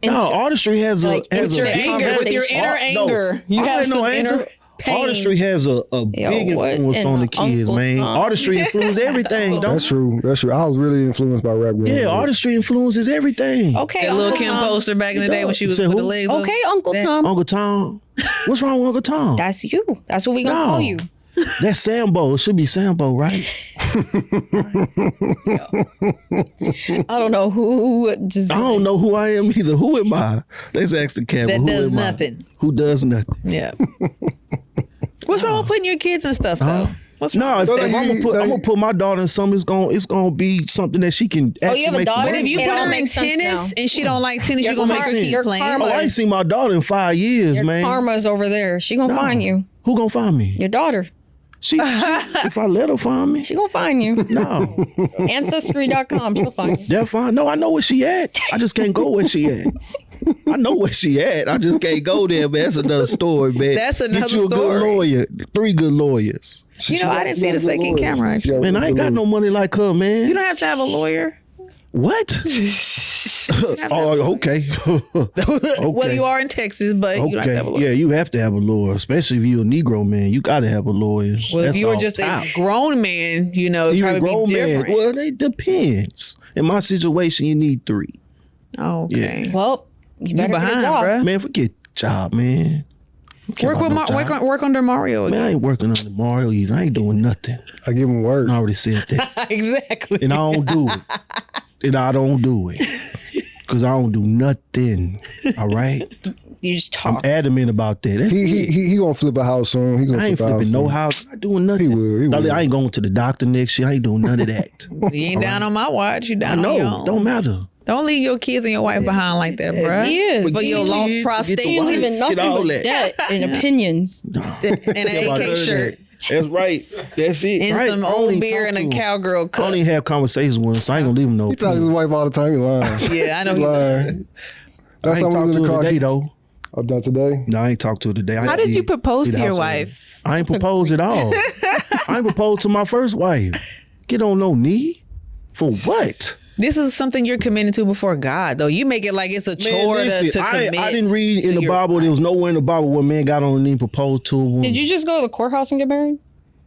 No, artistry has a Like, has your a big anger, with your inner anger. You I have ain't no some inner anger. pain. Artistry has a big what influence in on the the kids, Uncle man. Tom? Artistry influences everything, don't That's true. I was really influenced by rap. growing Yeah, up. artistry influences everything. Okay, That little Uncle Kim Tom. poster back in the day when she was Say with who? the legs up. Okay, Uncle That- Tom. Uncle Tom. What's wrong with Uncle Tom? That's you. That's what we gonna No. call you. That's Sambo. It should be Sambo, right? I don't know who just. I don't know who I am either. Who am I? Let's ask the camera. That Who does am I? nothing. Who does nothing? Yeah. What's wrong with putting your kids and stuff though? What's No, wrong? if I'm gonna put my daughter in something, it's gonna be something that she can. Oh, you have a actually make some daughter? But if you It put all her in makes sense tennis now. and she don't like tennis, Your you're gonna make her karma- keep your playing. karma- Oh, I ain't seen my daughter in 5 years, Your man. karma's over there. She gonna find you. Who gonna find me? Your daughter. She if I let her find me, She gonna find you. no, Ancestry.com. She'll find you. they'll find. No, I know where she at. I just can't go where she at. I know where she at. I just can't go there, man. That's another story, man. That's another Get you a story. good lawyer. 3 good lawyers. You know, I didn't see the second camera. Actually. Man, I ain't got no money like her, man. You don't have to have a lawyer. What? Oh, okay. Well, you are in Texas, but you don't have to have a lawyer. Yeah, you have to have a lawyer, especially if you're a Negro man. You got to have a lawyer. Well, That's if you were all just top. a grown man, you know, it'd You're a probably grown be man. different. Well, it depends. In my situation, you need 3. Okay. Yeah. Well, you You better get a behind, job. bruh. Man, forget job, man. Work under Mario Man, again. I ain't working under Mario either. I ain't doing nothing. I give him work. I already said that. Exactly. And I don't do it. Because I don't do nothing. All right? You just I'm talk. adamant about that. That's it. He gonna flip a house soon. He gonna I ain't flip a house flipping no soon. house. I'm not doing nothing. He will. I ain't going to the doctor next year. I ain't doing none of that. You ain't down on my watch. You I down on your know. own. Don't matter. Don't leave your kids and your wife behind like that, bruh. He is. For your lost Get prostate the He's wife. leaving nothing Get all but that. debt and opinions. and an AK shirt That's right. That's it. and right. some I don't old even beer talk and to a him. cowgirl I don't cup. even have conversations with him, so I ain't gonna leave him no He talks to his wife all the time. He lying. Yeah, I know. He lying. I That's ain't something talked in to the her car. today, though. I've done today. No, I ain't talked to her today. How did you propose to your wife? I ain't proposed at all. I ain't proposed to my first wife. Get on no knee. For what? This is something you're committing to before God, though. You make it like it's a chore listen, to commit. I didn't read in to the your- Bible. There was nowhere in the Bible where a man got on a knee and proposed to a woman. Did you just go to the courthouse and get married?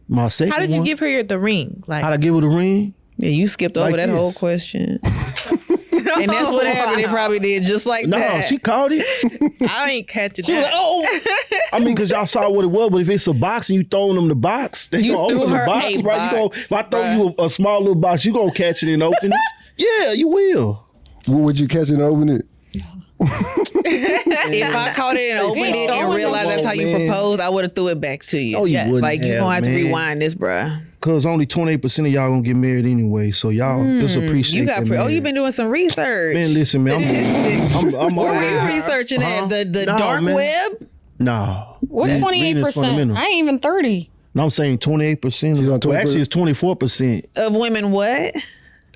My second How did you one, give her the ring? Like, how'd I give her the ring? Yeah, you skipped over Like that this. whole question. And that's what happened. It probably did just like No, that. she caught it. I ain't catching She was that. like, oh. I mean, because y'all saw what it was, but if it's a box and you throwing them the box, they You gonna threw open the her box, a right? box, If I throw you a small little box, you gonna catch it and open it? Yeah, you will. What would you catch it and open it? If I caught it and opened it and realized that's how you Man. proposed, I would have threw it back to you. No, you wouldn't. Like you gonna have to man. rewind this, bruh. Cause only 28% of y'all gonna get married anyway, so y'all just appreciate. You got that, man. you've been doing some research. Man, listen, man. I'm Where are already. you researching at? The Nah, dark man. web? Nah. What Reading is 28%? fundamental. I ain't even 30. No, I'm saying 28%. on Well, actually, it's 24%. Of women what?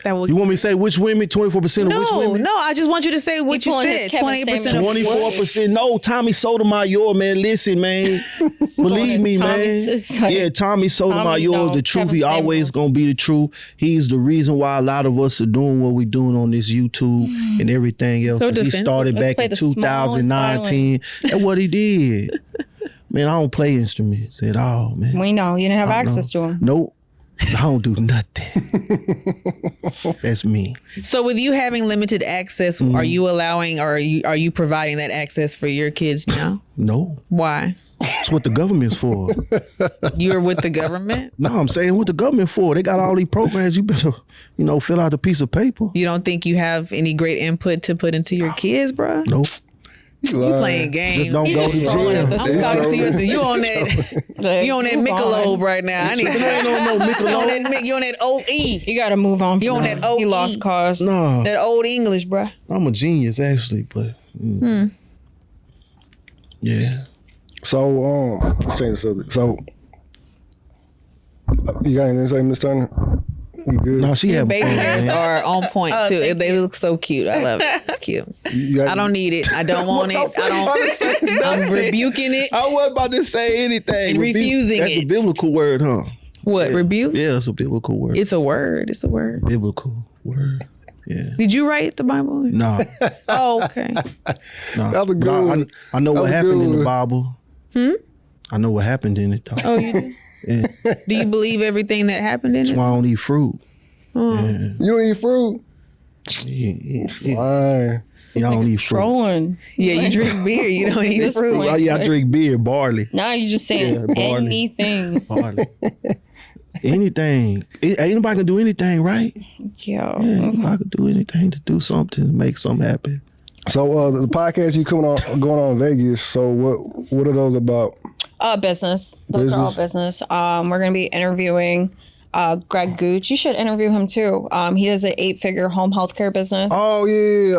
That would You want me to say which women? 24% of which No, women? no, I just want you to say what He you pulling his said. Kevin 20% of what? 24%. No, Tommy Sotomayor, man. Listen, man. Believe me, man. Yeah, Tommy Sotomayor is the truth. Kevin He always Samuels. gonna be the truth. He's the reason why a lot of us are doing what we're doing on this YouTube and everything else. So 'Cause he defensive. started Let's back play in the smallest 2019. That's what he did. Man, I don't play instruments at all, man. We know. You didn't have I access know. to them. Nope. I don't do nothing. That's me. So with you having limited access, are you allowing or are you providing that access for your kids now? No. Why? That's what the government's for. You're with the government? No, I'm saying what the government for. They got all these programs. You better, fill out the piece of paper. You don't think you have any great input to put into your kids, bruh? Nope. You playing games. Just don't He's go just to trolling jail. at this I'm talking to you. point. You on that? You on that Move on. Michelob right now? I need. Ain't no Michelob. You on that OE? You got to move on. You from on that OE? He lost cause. No, That old English, bruh. I'm a genius actually, but yeah. So, let's change the subject. So, you got anything to say, Miss Turner? You good? No, she having Baby fun, hairs man. are on point too. They look so cute. I love it. It's cute. You got- I don't need it. I don't want it. I don't. I'm rebuking it. I wasn't about to say anything. And refusing That's a it. biblical word, huh? What rebuke? Yeah, it's a biblical word. It's a word. It's a word. biblical word. Yeah. Did you write the Bible? No, Oh, okay. no. That was a But good one. I know That what was a happened good in the one. Bible. I know what happened in it though. Oh, you do? Yeah. Do you believe everything that happened in That's it? why I don't eat fruit. You don't eat fruit? Yeah. Fine. I don't eat fruit. Trolling. Yeah, you drink beer. You don't eat This fruit. point. Well, yeah, I drink beer, barley. Now you just saying Yeah, barley. anything. Barley. Anything. Anybody can do anything, right? Yo. Yeah, anybody can do anything to do something to make something happen. So, the podcast you going on in Vegas. So, what are those about? Business. Those are all business. We're gonna be interviewing Greg Gooch. You should interview him too. He has an 8-figure home healthcare business. Oh yeah,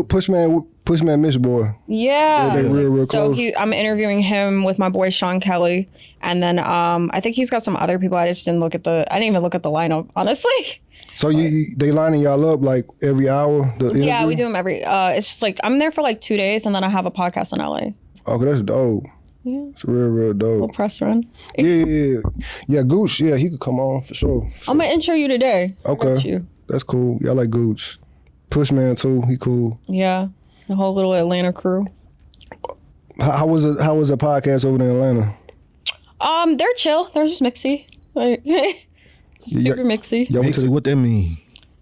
Pushman Mitch boy. Yeah. They real So close. I'm interviewing him with my boy Sean Kelly, and then I think he's got some other people. I didn't even look at the lineup, honestly. So they lining y'all up like every hour. The interview? Yeah, we do them every. It's just like I'm there for like 2 days, and then I have a podcast in LA. Okay, that's dope. Yeah. It's real Little dope. press run. Yeah. Gooch. Yeah, he could come on for sure. I'm gonna intro you today. I got Okay, you. that's cool. Y'all like Gooch. Pushman too. He cool. Yeah. The whole little Atlanta crew. How was it? How was the podcast over in Atlanta? They're chill. They're just mixy. Like, just Yeah. super mixy. Y'all went to Mixy, what that mean?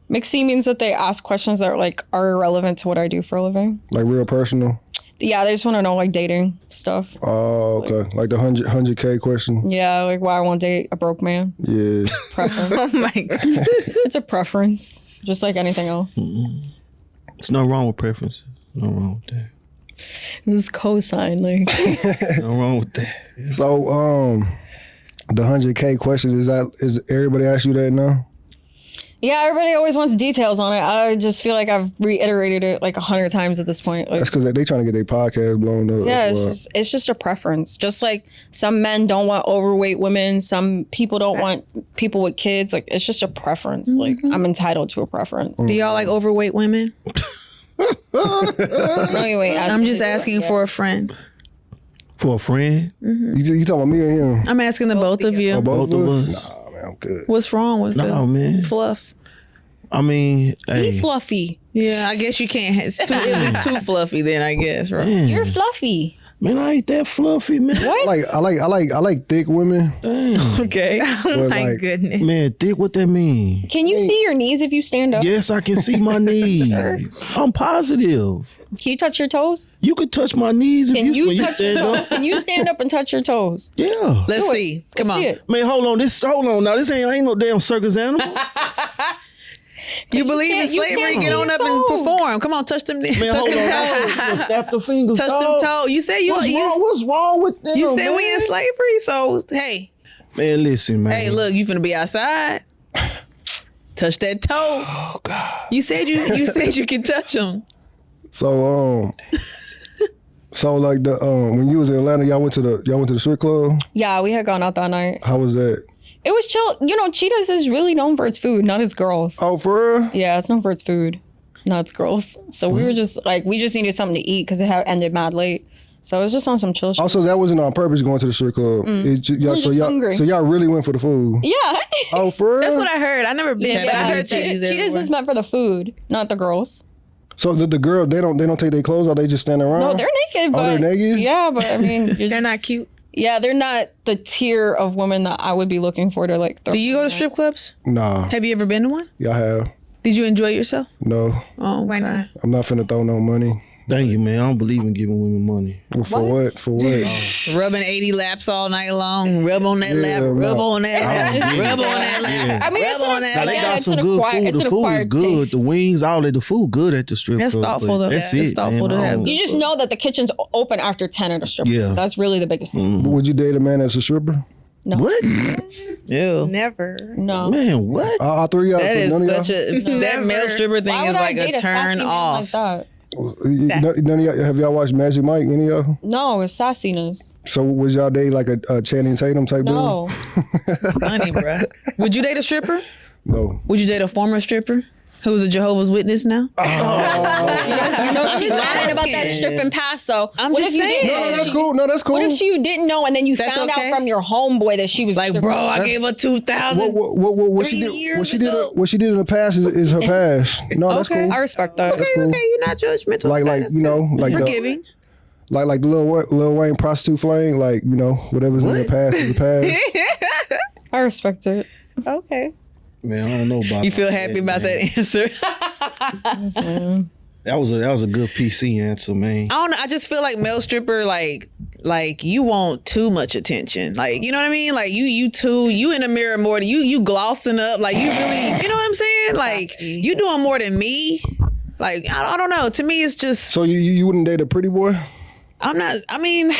Mixy means that they ask questions that are irrelevant to what I do for a living. like real personal. Yeah, they just want to know like dating stuff. Oh, okay. Like the 100K question. Yeah, like why I won't date a broke man. Yeah. Preference. Oh my god. It's a preference, just like anything else. There's no wrong with preferences. No wrong with that. This cosign, like. No wrong with that. So, the 100K question is everybody ask you that now? Yeah, everybody always wants details on it. I just feel like I've reiterated it like 100 times at this point. Like, That's because they trying to get their podcast blown up. yeah, as it's just a preference. Just like some men don't want overweight women, some people don't want people with kids. Like it's just a preference. Like I'm entitled to a preference. Do y'all like overweight women? No, you ain't asking I'm just me. asking for a friend. For a friend, You talking about me or him? I'm asking the both of you. both of us. Nah, man, I'm good. What's wrong with No, the man. fluff? I mean, hey, Be fluffy. Yeah, I guess you can't. It'd be too fluffy then, I guess, right? man, You're fluffy. man, I ain't that fluffy, man. What? I like thick women. Damn. Okay. Oh But, my like, goodness. Man, thick, what that mean? Can you see your knees if you stand up? Yes, I can see my knees. I'm positive. Can you touch your toes? You could touch my knees if Can you when you touch your stand toes? up. Can you stand up and touch your toes? Yeah. Let's Do it. see. Come Let's on. see it. Man, hold on now. This ain't no damn circus animal. You believe in can't- you slavery? can't Get on see up your and toes. perform. Come on, touch them. Man, touch hold them on. toes. Snap the fingers. Touch them dog. toes. You say What's wrong with them? you said we in man? slavery, so hey, Man, listen, man. hey, look, you finna be outside. Touch that toe. Oh God. You said you can touch them. So so like the when you was in Atlanta, y'all went to the strip club. Yeah, we had gone out that night. How was that? It was chill. You know, Cheetos is really known for its food, not its girls. Oh, for real? Yeah, it's known for its food, not its girls. So we were just like, we just needed something to eat because it had ended mad late. So it was just on some chill shit. Also, that wasn't on purpose going to the strip club. Y'all, I'm just hungry. so y'all really went for the food. Yeah. Oh, for real? That's what I heard. I never been, Yeah, but I I do heard that. Cheetos Cheetos everywhere. is meant for the food, not the girls. So the girl, they don't take their clothes off. They just stand around. No, they're naked. But, they're naked? Yeah, but I mean, They're not cute. Yeah, they're not the tier of women that I would be looking for to like. Throw Do you go to strip clubs? Nah, Have you ever been to one? y'all have. Did you enjoy yourself? No, Oh, Why not? I'm not finna throw no money. Thank you, man. I don't believe in giving women money. For what? For what? Rubbing 80 laps all night long. Rub on that lap. Yeah, Rub no. on that lap. Rub on that lap. I mean, Rub it's on an- that Now, they Yeah, got it's some an good acquired- food. it's The an food is acquired good. taste. The wings, all that. The food good at the strip That's club. thoughtful but to- That's it's it, thoughtful man. to I have don't- You just know that the kitchen's open after 10 at a strip Yeah. club. That's really the biggest thing. Would you date a man that's a stripper? No. What? Ew. Never. No. Man, what? All three of y'all. That so none of is such a that male stripper thing Why is would I like date a sassy turn man off. Like that? None of y'all, have y'all watched Magic Mike? Any of y'all? No, it's sassiness. So was y'all date like a Channing Tatum type No. Funny, bruh. Would you date a stripper? dude? No. Would you date a former stripper who's a Jehovah's Witness now? You know, she's lying about that asking. stripping past, though. I'm What just if you saying. didn't- No, that's cool. No, that's cool. What if you didn't know and then you That's found okay. out from your homeboy that she was Like, stripping? bro, I gave her 2,000. what she 3 did? years What she did? ago. What she did in the past is her past. No, that's Okay. cool. I respect that. Okay, cool. okay, you're not judgmental. Like That's you know, like forgiving. like the Lil Wayne prostitute flame. Like you know, whatever's in the past is the past. I respect it. Okay. Man, I don't know about. You feel happy about that answer? That was a good PC answer, man. I don't know. I just feel like male stripper, like you want too much attention. Like, you know what I mean? Like you in the mirror more than you glossing up. Like you really, you know what I'm saying? Like you doing more than me. Like, I don't know. To me, it's just, So you wouldn't date a pretty boy? I mean,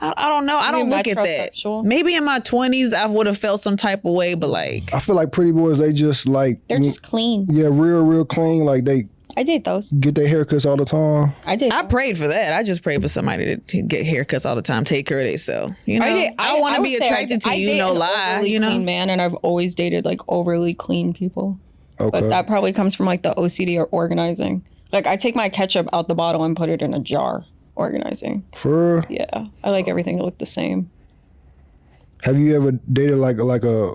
I don't know. I don't look at that. metrosexual? Maybe in my 20s, I would have felt some type of way, but like, I feel like pretty boys, they just like They're just clean. yeah, real clean. Like they I date those. get their haircuts all the time. I did. I prayed for that. I just prayed for somebody to get haircuts all the time, take care of themselves. You know, I want to would be say attracted to I you, date no an lie. overly You know, clean man, and I've always dated like overly clean people. Okay. But that probably comes from like the OCD or organizing. Like I take my ketchup out the bottle and put it in a jar. Organizing. For real? Yeah, I like everything to look the same. Have you ever dated like a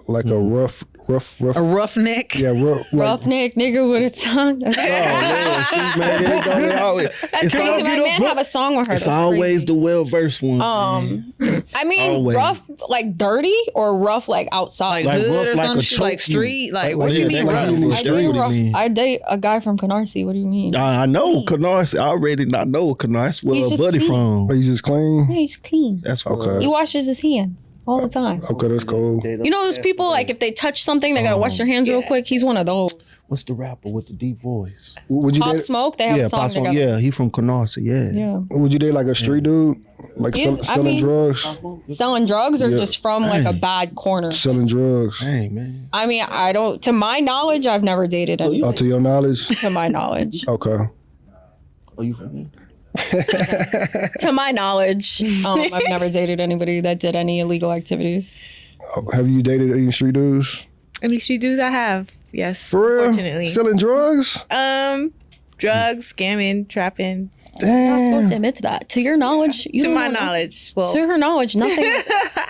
rough. A roughneck. Yeah, rough. Roughneck nigga with a tongue. Oh, man, see, man, they always, That's crazy. My man have a song with her. it's That's always crazy. the well-versed one. Man. I mean, Always. rough like dirty or rough like outside. Like Hood rough or like some a shit, like choke you. street. Like, what Like, do you yeah, mean that rough? kind of I That's date, what rough. you mean. I date a guy from Canarsie. What do you mean? I know Canarsie. I already not know Canarsie. That's where He's a just buddy clean. from. He's just clean. Yeah, he's clean. That's where, Okay. He washes his hands all the time. Okay, that's cool. You know those people like if they touch something, they gotta wash their hands real quick. He's one of those. What's the rapper with the deep voice? Would you Pop date? Smoke. They have Yeah, a song Pop Smoke. together. Yeah, he from Canarsie. Yeah. Yeah. Would you date like a street dude, like Yeah, I selling mean- drugs? Selling drugs or Yeah. just from like a Dang. bad corner. Selling drugs. Hey, man. I mean, I don't. To my knowledge, I've never dated him. Oh, to your knowledge. To my knowledge. Okay. Are you from To my knowledge, I've never dated anybody that did any illegal activities. Have you dated any street dudes? Any street dudes I have? Yes. For real? Unfortunately. Selling drugs? Drugs, scamming, trapping. You're not supposed to Damn. admit to that. To your knowledge, you To don't my know nothing. knowledge. Well, To her knowledge, nothing.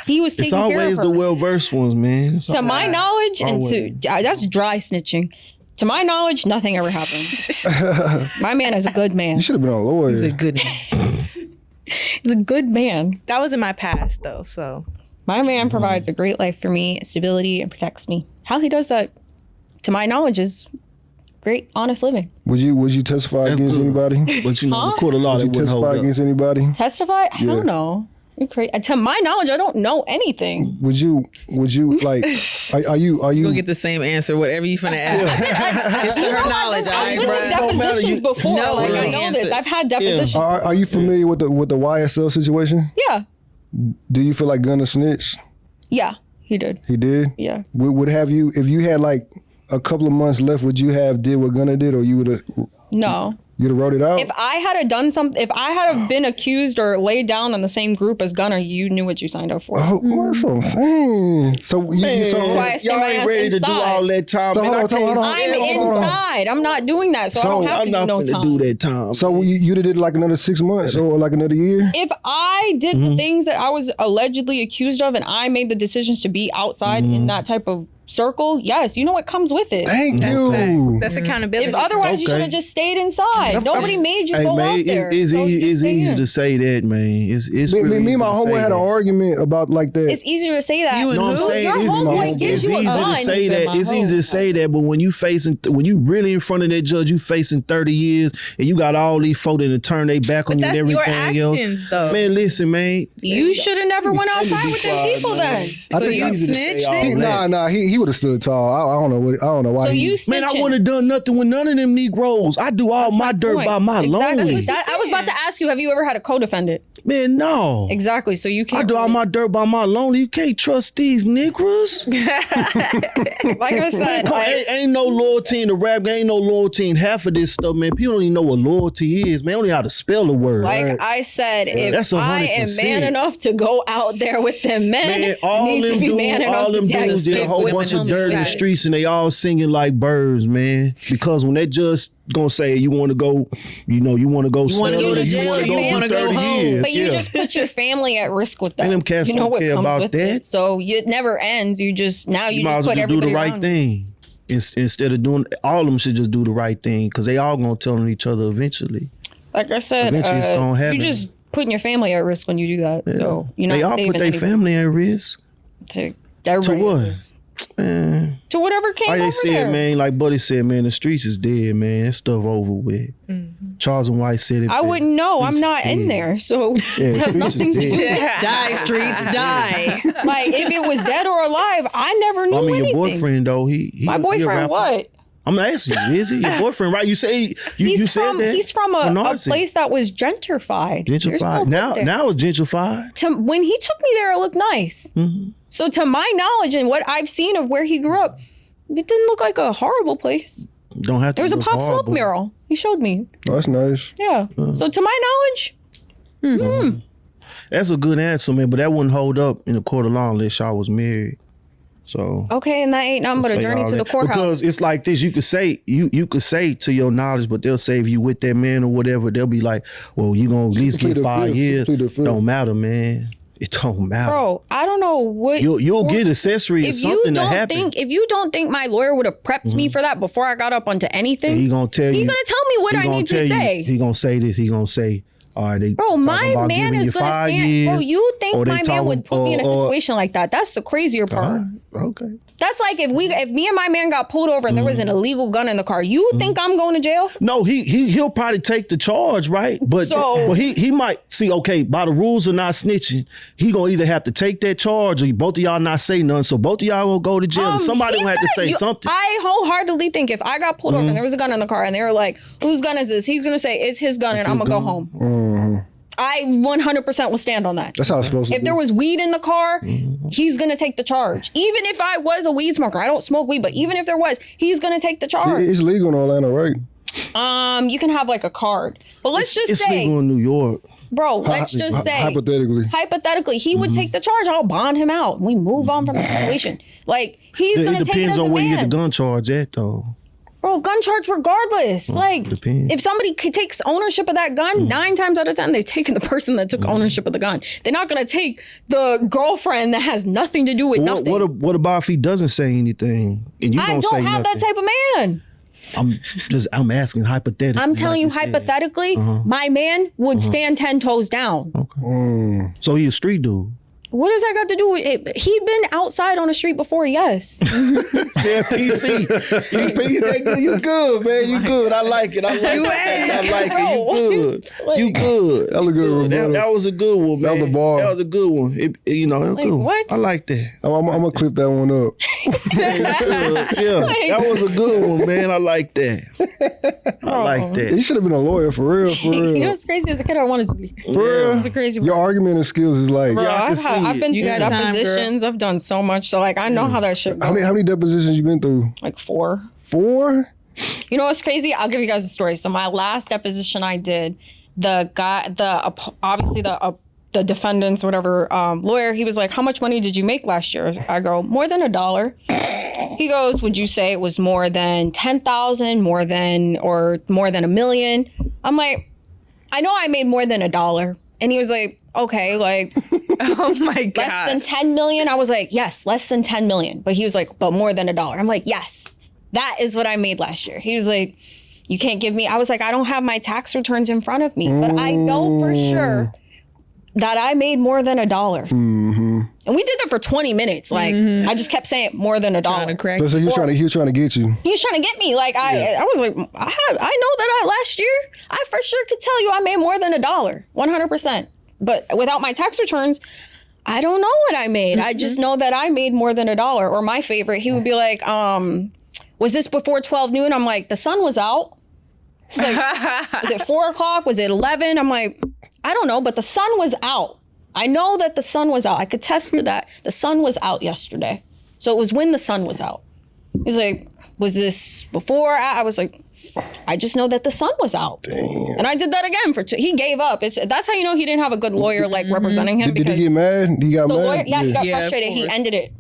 He was It's taking care always of the her. well-versed ones, man. It's To my knowledge, and to that's dry snitching. To my knowledge, nothing ever happened. My man is a good man. You should have been a lawyer. He's a good man. He's a good man. that was in my past though. So My man provides a great life for me, stability, and protects me. How he does that, to my knowledge, is great, honest living. Would you testify That's against good. anybody? But you know, Huh? the court of law, Would they you wouldn't hold testify up. against anybody? Testify? I Yeah. don't know. You're crazy. To my knowledge, I don't know anything. Would you like? Are you You'll get the same answer, whatever you finna ask. It's to her knowledge, all right, I've been bro. to depositions matter. before. No, like, I the know answer. this. I've had depositions. Are you familiar with the YSL situation? Yeah. Do you feel like Gunna snitched? Yeah, he did. He did. Yeah. Would have you, if you had like a couple of months left, would you have did what Gunna did, or you would have No. you'd have wrote it out? If I had done something, if I had been accused or laid down in the same group as Gunner, you knew what you signed up for. Oh, that's what I'm saying. So you Man, That's why I stay y'all my ain't ass ready to do inside. all that time. So man. hold I on, can't hold on. I'm stand hold on. inside. I'm not doing that, so I So don't have I'm to do not no gonna time. do that time. So you did like another 6 months or like another year? If I did the things that I was allegedly accused of and I made the decisions to be outside in that type of circle, yes, you know what comes with it. Thank you. that's accountability. If otherwise, you Okay. should have just stayed inside. Nobody made you Hey go man, out there. it's So easy, just it's stay easy in. to say that, man. It's Me really and my easy to homeboy say had an that. argument about like that. It's easier to say that. You and No, I'm who? saying Your it's, homeboy it's, gives it's you a easy to gun. say that. It's easy to say that, but when you really in front of that judge, you facing 30 years, and you got all these folk that turn their back on you and that's your everything else. actions, though. Man, listen, man. You should have never went outside with them people then. I So think you he- snitched? all it? that. he would have stood tall. I don't know why. So he, you Man, I snitching. wouldn't have done nothing with none of them Negroes. I do all my dirt Point. by my Exactly. lonely. That, I was about to ask you, have you ever had a co-defendant? Man, no. Exactly. So you can't. I do all my dirt by my lonely. You can't trust these Negroes. Like I said, Ain't no loyalty in the rap game. Ain't no loyalty in half of this stuff, man. People don't even know what loyalty is, man. They don't know how to spell the word. like I said, That's if I am 100%. man enough to go out there with them men, Man, all you need to them be dudes, man enough all them to tag dudes did a stick whole with bunch them. of dirt in the streets, and they all singing like birds, man. Because when that judge gonna say you want to go, you want to go, You wanna go to jail, wanna you wanna do go 30 home. years. But you Yeah. just put your family at risk with that. And them cats you know don't what care comes about with that. it. So it never ends. You just now you, You might just as well put just do everybody the right around. thing instead of doing. All of them should just do the right thing because they all gonna tell on each other eventually. Like I said, Eventually it's gonna happen. you just putting your family at risk when you do that. So you're not They all saving put their anybody. family at risk. To everybody To what? at risk. Man, To whatever came like over they said, there. man, like Buddy said, man, the streets is dead, man. That stuff over with. Charles and White said it. I best. wouldn't know. I'm not in dead. there, so Yeah, it has streets nothing is to do dead. with Die, streets, die. like if it was dead or alive. I never knew I mean, anything. your boyfriend though, he My he a boyfriend, rapper. what? I'm asking you, is he your boyfriend? Right? You say you said from, that. He's from a Narcissists. place that was gentrified. There's no Gentrified. hood Now there. it's gentrified. When he took me there, it looked nice. Mm-hmm. So to my knowledge and what I've seen of where he grew up, it didn't look like a horrible place. Don't have to. There was a look Pop Smoke horrible. mural. He showed me. Oh, that's nice. Yeah. So to my knowledge, That's a good answer, man. But that wouldn't hold up in the court of law unless y'all was married. So okay, and that ain't nothing but a like journey all to the that. courthouse. Because it's like this. You could say you could say to your knowledge, but they'll say if you with that man or whatever, they'll be like, well, you gonna at least Plead get the 5 fifth. years. Plead the fifth. Don't matter, man. It don't matter. Bro, I don't know what You'll get accessory or something to happen. If you don't think my lawyer would have prepped me for that before I got up onto anything, He gonna tell you. He's gonna tell me what I need to say. He gonna say this. He gonna say, all right, Bro, my man is gonna stand. Bro, you think my man would put me in a situation like that? That's the crazier part. Okay. That's like if me and my man got pulled over and there was an illegal gun in the car. You think I'm going to jail? No, he'll probably take the charge, right? But he might see. Okay, by the rules of not snitching, he gonna either have to take that charge or both of y'all not say nothing. So both of y'all gonna go to jail. And somebody gonna have to say something. I wholeheartedly think if I got pulled over and there was a gun in the car and they were like, "Whose gun is this?" He's gonna say, "It's his gun," and I'm gonna go home. I 100% will stand on that. That's how it's supposed to be. If there was weed in the car, he's gonna take the charge. Even if I was a weed smoker, I don't smoke weed, but even if there was, he's gonna take the charge. It's legal in Orlando, right? You can have like a card, but let's just it's say, legal in New York. bro, let's just say, hypothetically, he would take the charge. I'll bond him out. We move on from the situation. Like he's gonna It take it depends as on a where you get the man. gun charge at, though. Bro, gun charge regardless. Like, depends. if somebody takes ownership of that gun, 9 times out of 10, they've taken the person that took ownership of the gun. They're not going to take the girlfriend that has nothing to do with nothing. What about if he doesn't say anything? And you I don't don't say have nothing? that type of man. I'm asking hypothetically. I'm telling you like said. hypothetically, my man would stand 10 toes down. Okay. So he a street dude. What does that got to do with it? He'd been outside on the street before, yes. Yeah, PC. You good, man. You good. I like it. I like it. You good. You good. That was a good rebuttal. That was a good one, man. That was a bar. That was a good one. That was good. What? I like that. I'm going to clip that one up. Yeah, that was a good one, man. I like that. I like that. You should have been a lawyer, for real, for real. You know what's crazy? As a kid, I wanted to be. For real? It's a crazy Your argumenting skills is like... Bro, I can see I've been You through got time, depositions. I've done so much. So, like, I know how that shit goes. How many depositions you been through? Like 4. 4? You know what's crazy? I'll give you guys a story. So my last deposition I did, the guy, obviously the defendant's whatever lawyer, he was like, "How much money did you make last year?" I go, "More than $1." He goes, "Would you say it was more than 10,000, more than $1 million?" I'm like, "I know I made more than $1." And he was like, "Okay, like, Oh my God. less than 10 million?" I was like, "Yes, less than 10 million." But he was like, "But more than $1." I'm like, "Yes, that is what I made last year." He was like, "You can't give me," I was like, "I don't have my tax returns in front of me, but I know for sure that I made more than $1. And we did that for 20 minutes. Like, I just kept saying more than $1. Trying to crack. So he was trying to get you. He was trying to get me. Like, I was like, I know that last year, I for sure could tell you I made more than $1, 100%. But without my tax returns, I don't know what I made. I just know that I made more than $1. Or my favorite, he would be like, was this before 12 noon? I'm like, the sun was out. He's like, was it 4 o'clock? Was it 11? I'm like, I don't know, but the sun was out. I know that the sun was out. I could test to that. The sun was out yesterday. So it was when the sun was out. He's like, was this before? I was like, I just know that the sun was out. Damn. And I did that again for 2. He gave up. That's how you know he didn't have a good lawyer like representing him. Did he get mad? He got mad? Lawyer, he got Yeah, frustrated. He ended it.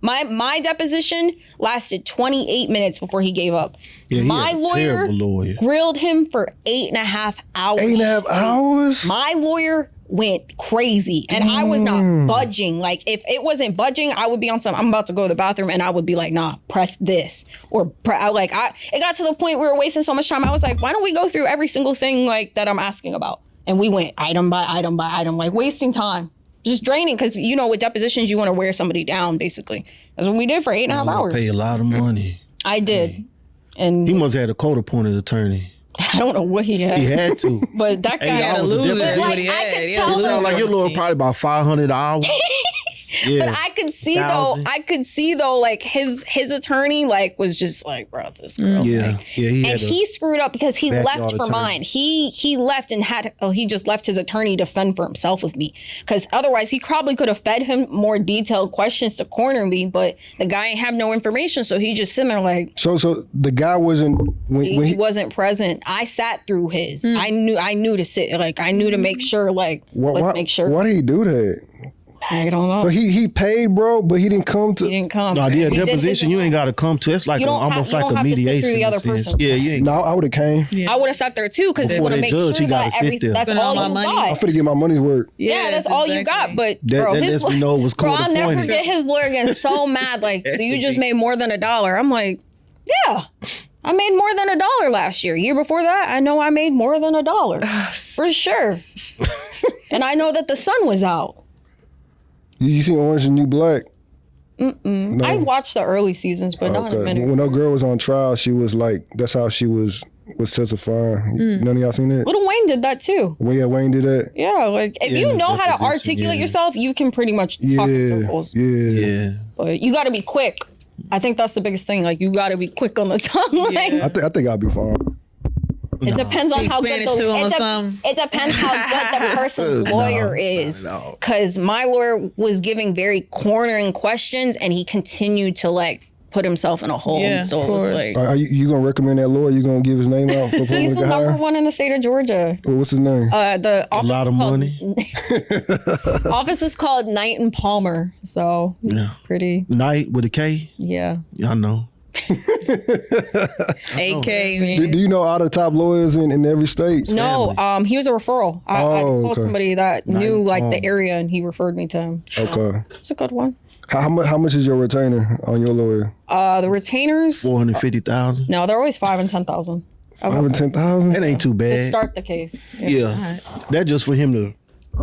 My deposition lasted 28 minutes before he gave up. Yeah, he my had a terrible lawyer. grilled him for 8.5 hours. 8.5 hours? My lawyer went crazy and I was not budging. Like, if it wasn't budging, I would be on I'm about to go to the bathroom and I would be like, nah, press this. Or it got to the point we were wasting so much time. I was like, why don't we go through every single thing like that I'm asking about? And we went item by item by item, like wasting time. Just draining, because you know with depositions you want to wear somebody down, basically. That's what we did for 8.5 hours. Pay a lot of money. I did. And He must have had a court-appointed attorney. I don't know what he had. He had to. But that guy Hey, had that a was a loser. different But like, deal. I could Yeah, tell It sounds like your lawyer him. probably about $500. Yeah. But I could see $1,000. though, like his attorney like was just like, bro, this girl. Yeah, Like, yeah, and he screwed up because he backyard left for attorney. mine. He left and he just left his attorney to fend for himself with me. Because otherwise he probably could have fed him more detailed questions to corner me, but the guy ain't have no information, so he just sitting there like. So the guy wasn't when He wasn't present. I sat through his. I knew to sit. Like, I knew to make sure. Like, let's make sure. Why did he do that? I don't know. So he paid, bro, but he didn't come to. He didn't come. No, yeah, He did deposition, his- you ain't got to come to. It's like You don't almost have- you like don't a have to sit through mediation. the in other a sense. person. Yeah, you ain't. No, I would have came. I would have sat there too because you Before want to they make judge, sure he gotta that sit everything. there. That's Spend all all you my money. I'm got. finna get my money's worth. Yeah, that's all you got. But bro, that his lets me know it was bro, I'll never court-appointed. forget his lawyer getting so mad. Like, so you just made more than $1. I'm like, yeah, I made more than $1 last year. Year before that, I know I made more than $1 for sure. And I know that the sun was out. You seen Orange and New Black? No. I watched the early seasons, but not in a minute. When that girl was on trial, she was like, that's how she was testifying. None of y'all seen that? Lil Wayne did that too. When Wayne did that? Yeah, like if you know how to deposition, articulate yeah. yourself, you can pretty much talk in circles. Yeah. But you got to be quick. I think that's the biggest thing. Like you got to be quick on the tongue. Like, I think I'll be fine. it depends on Speak how Spanish good to him or the, something. it depends how good the person's lawyer is. Because my lawyer was giving very cornering questions, and he continued to like put himself in a hole. Yeah, So of it was course. like Are you gonna recommend that lawyer? You gonna give his name out for he's public the to number hire? one in the state of Georgia. What's his name? The office lot of is called, money. office is called Knight and Palmer. So Yeah. pretty, Night with a K. yeah. I know. AK. Do you know all the top lawyers in every state? No, he was a referral. I called okay. somebody that knew like the Palmer. area, and he referred me to him. So Okay. it's a good one. How much is your retainer on your lawyer? The retainers, 450,000. no, they're always 5,000 and 10,000 $5,000 and $10,000. That ain't too to bad. start the case. Yeah. That just for him to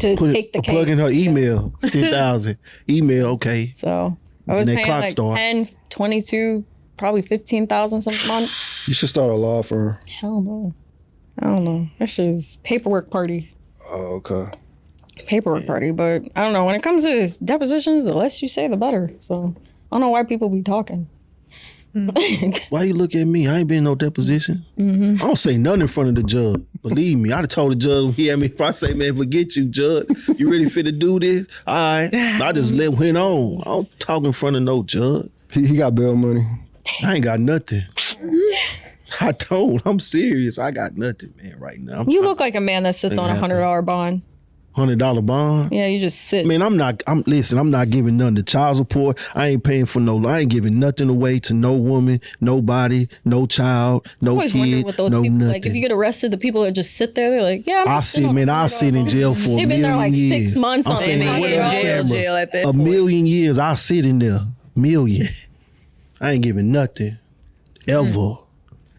To put take the a plug case. in her email. 10,000. Email, okay. So I was that paying clock like start. 10, 22, probably 15,000 some months. You should start a law firm. Hell no. I don't know. That's just paperwork party. Oh, okay. Paperwork party. But I don't know. When it comes to depositions, the less you say, the better. So I don't know why people be talking. Why you look at me? I ain't been in no deposition. I don't say nothing in front of the judge. Believe me, I'd have told the judge when he had me, if I say, man, forget you, judge. You really fit to do this? All right. I just went on. I don't talk in front of no judge. He got bail money. I ain't got nothing. I don't. I'm serious. I got nothing, man, right now. You look like a man that sits on a happen. $100 bond. $100 bond. Yeah, you just sit. I mean, I'm not giving nothing to child support. I ain't paying for I ain't giving nothing away to no woman, nobody, no child, I no always wonder kid, what those no people nothing. like. If you get arrested, the people that just sit there, they're like, "Yeah, I sit in jail for They've a been there million like years. 6 months I'm on sitting $100. in Jail at that a point. million years. I sit in there, million. I ain't giving nothing, ever.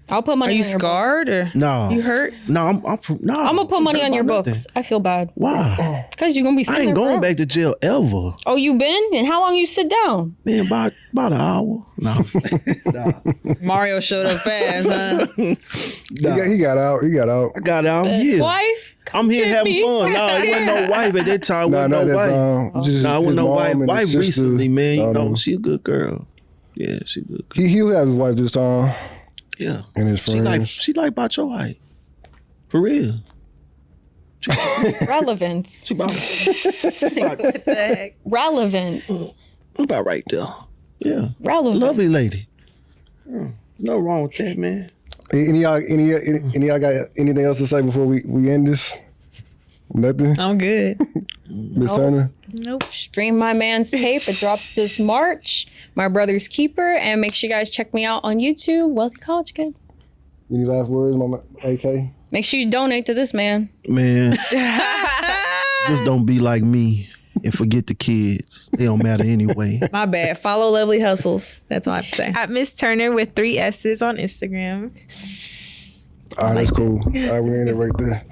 I'll put money. Are you on your scarred or No, you hurt? No, I'm gonna put money on your nothing. books. I feel bad Why? because you're gonna be. I Sitting ain't there going forever. back to jail ever. Oh, you been? And how long you sit down? Man, about an hour. No. Mario showed up fast, huh? He got out. He got out. I got out. Yeah. Wife? I'm here having me. fun. No, it wasn't no wife at that time. Nah, Wasn't not no that wife. time. Just No, I his wasn't no mom wife. and his Wife sister. recently, man. You know, know. she a good girl. Yeah, she good. He'll have his wife this time Yeah. and his friends. She like about your height. For real. Relevance. She about, What the heck? Relevance. about right there. Yeah. Relevance. Lovely lady. No wrong with that, man. Any of y'all got anything else to say before we end this? Nothing? I'm good. Miss Turner? Nope. Stream my man's tape. It drops this March. My Brother's Keeper. And make sure you guys check me out on YouTube. Wealthy College Kid. Any last words, Mama AK? Make sure you donate to this man. Man. Just don't be like me and forget the kids. They don't matter anyway. My bad. Follow Lovely Hustles. That's all I have to say. At Miss Turner with 3 S's on Instagram. All right, that's cool. All right, we end it right there.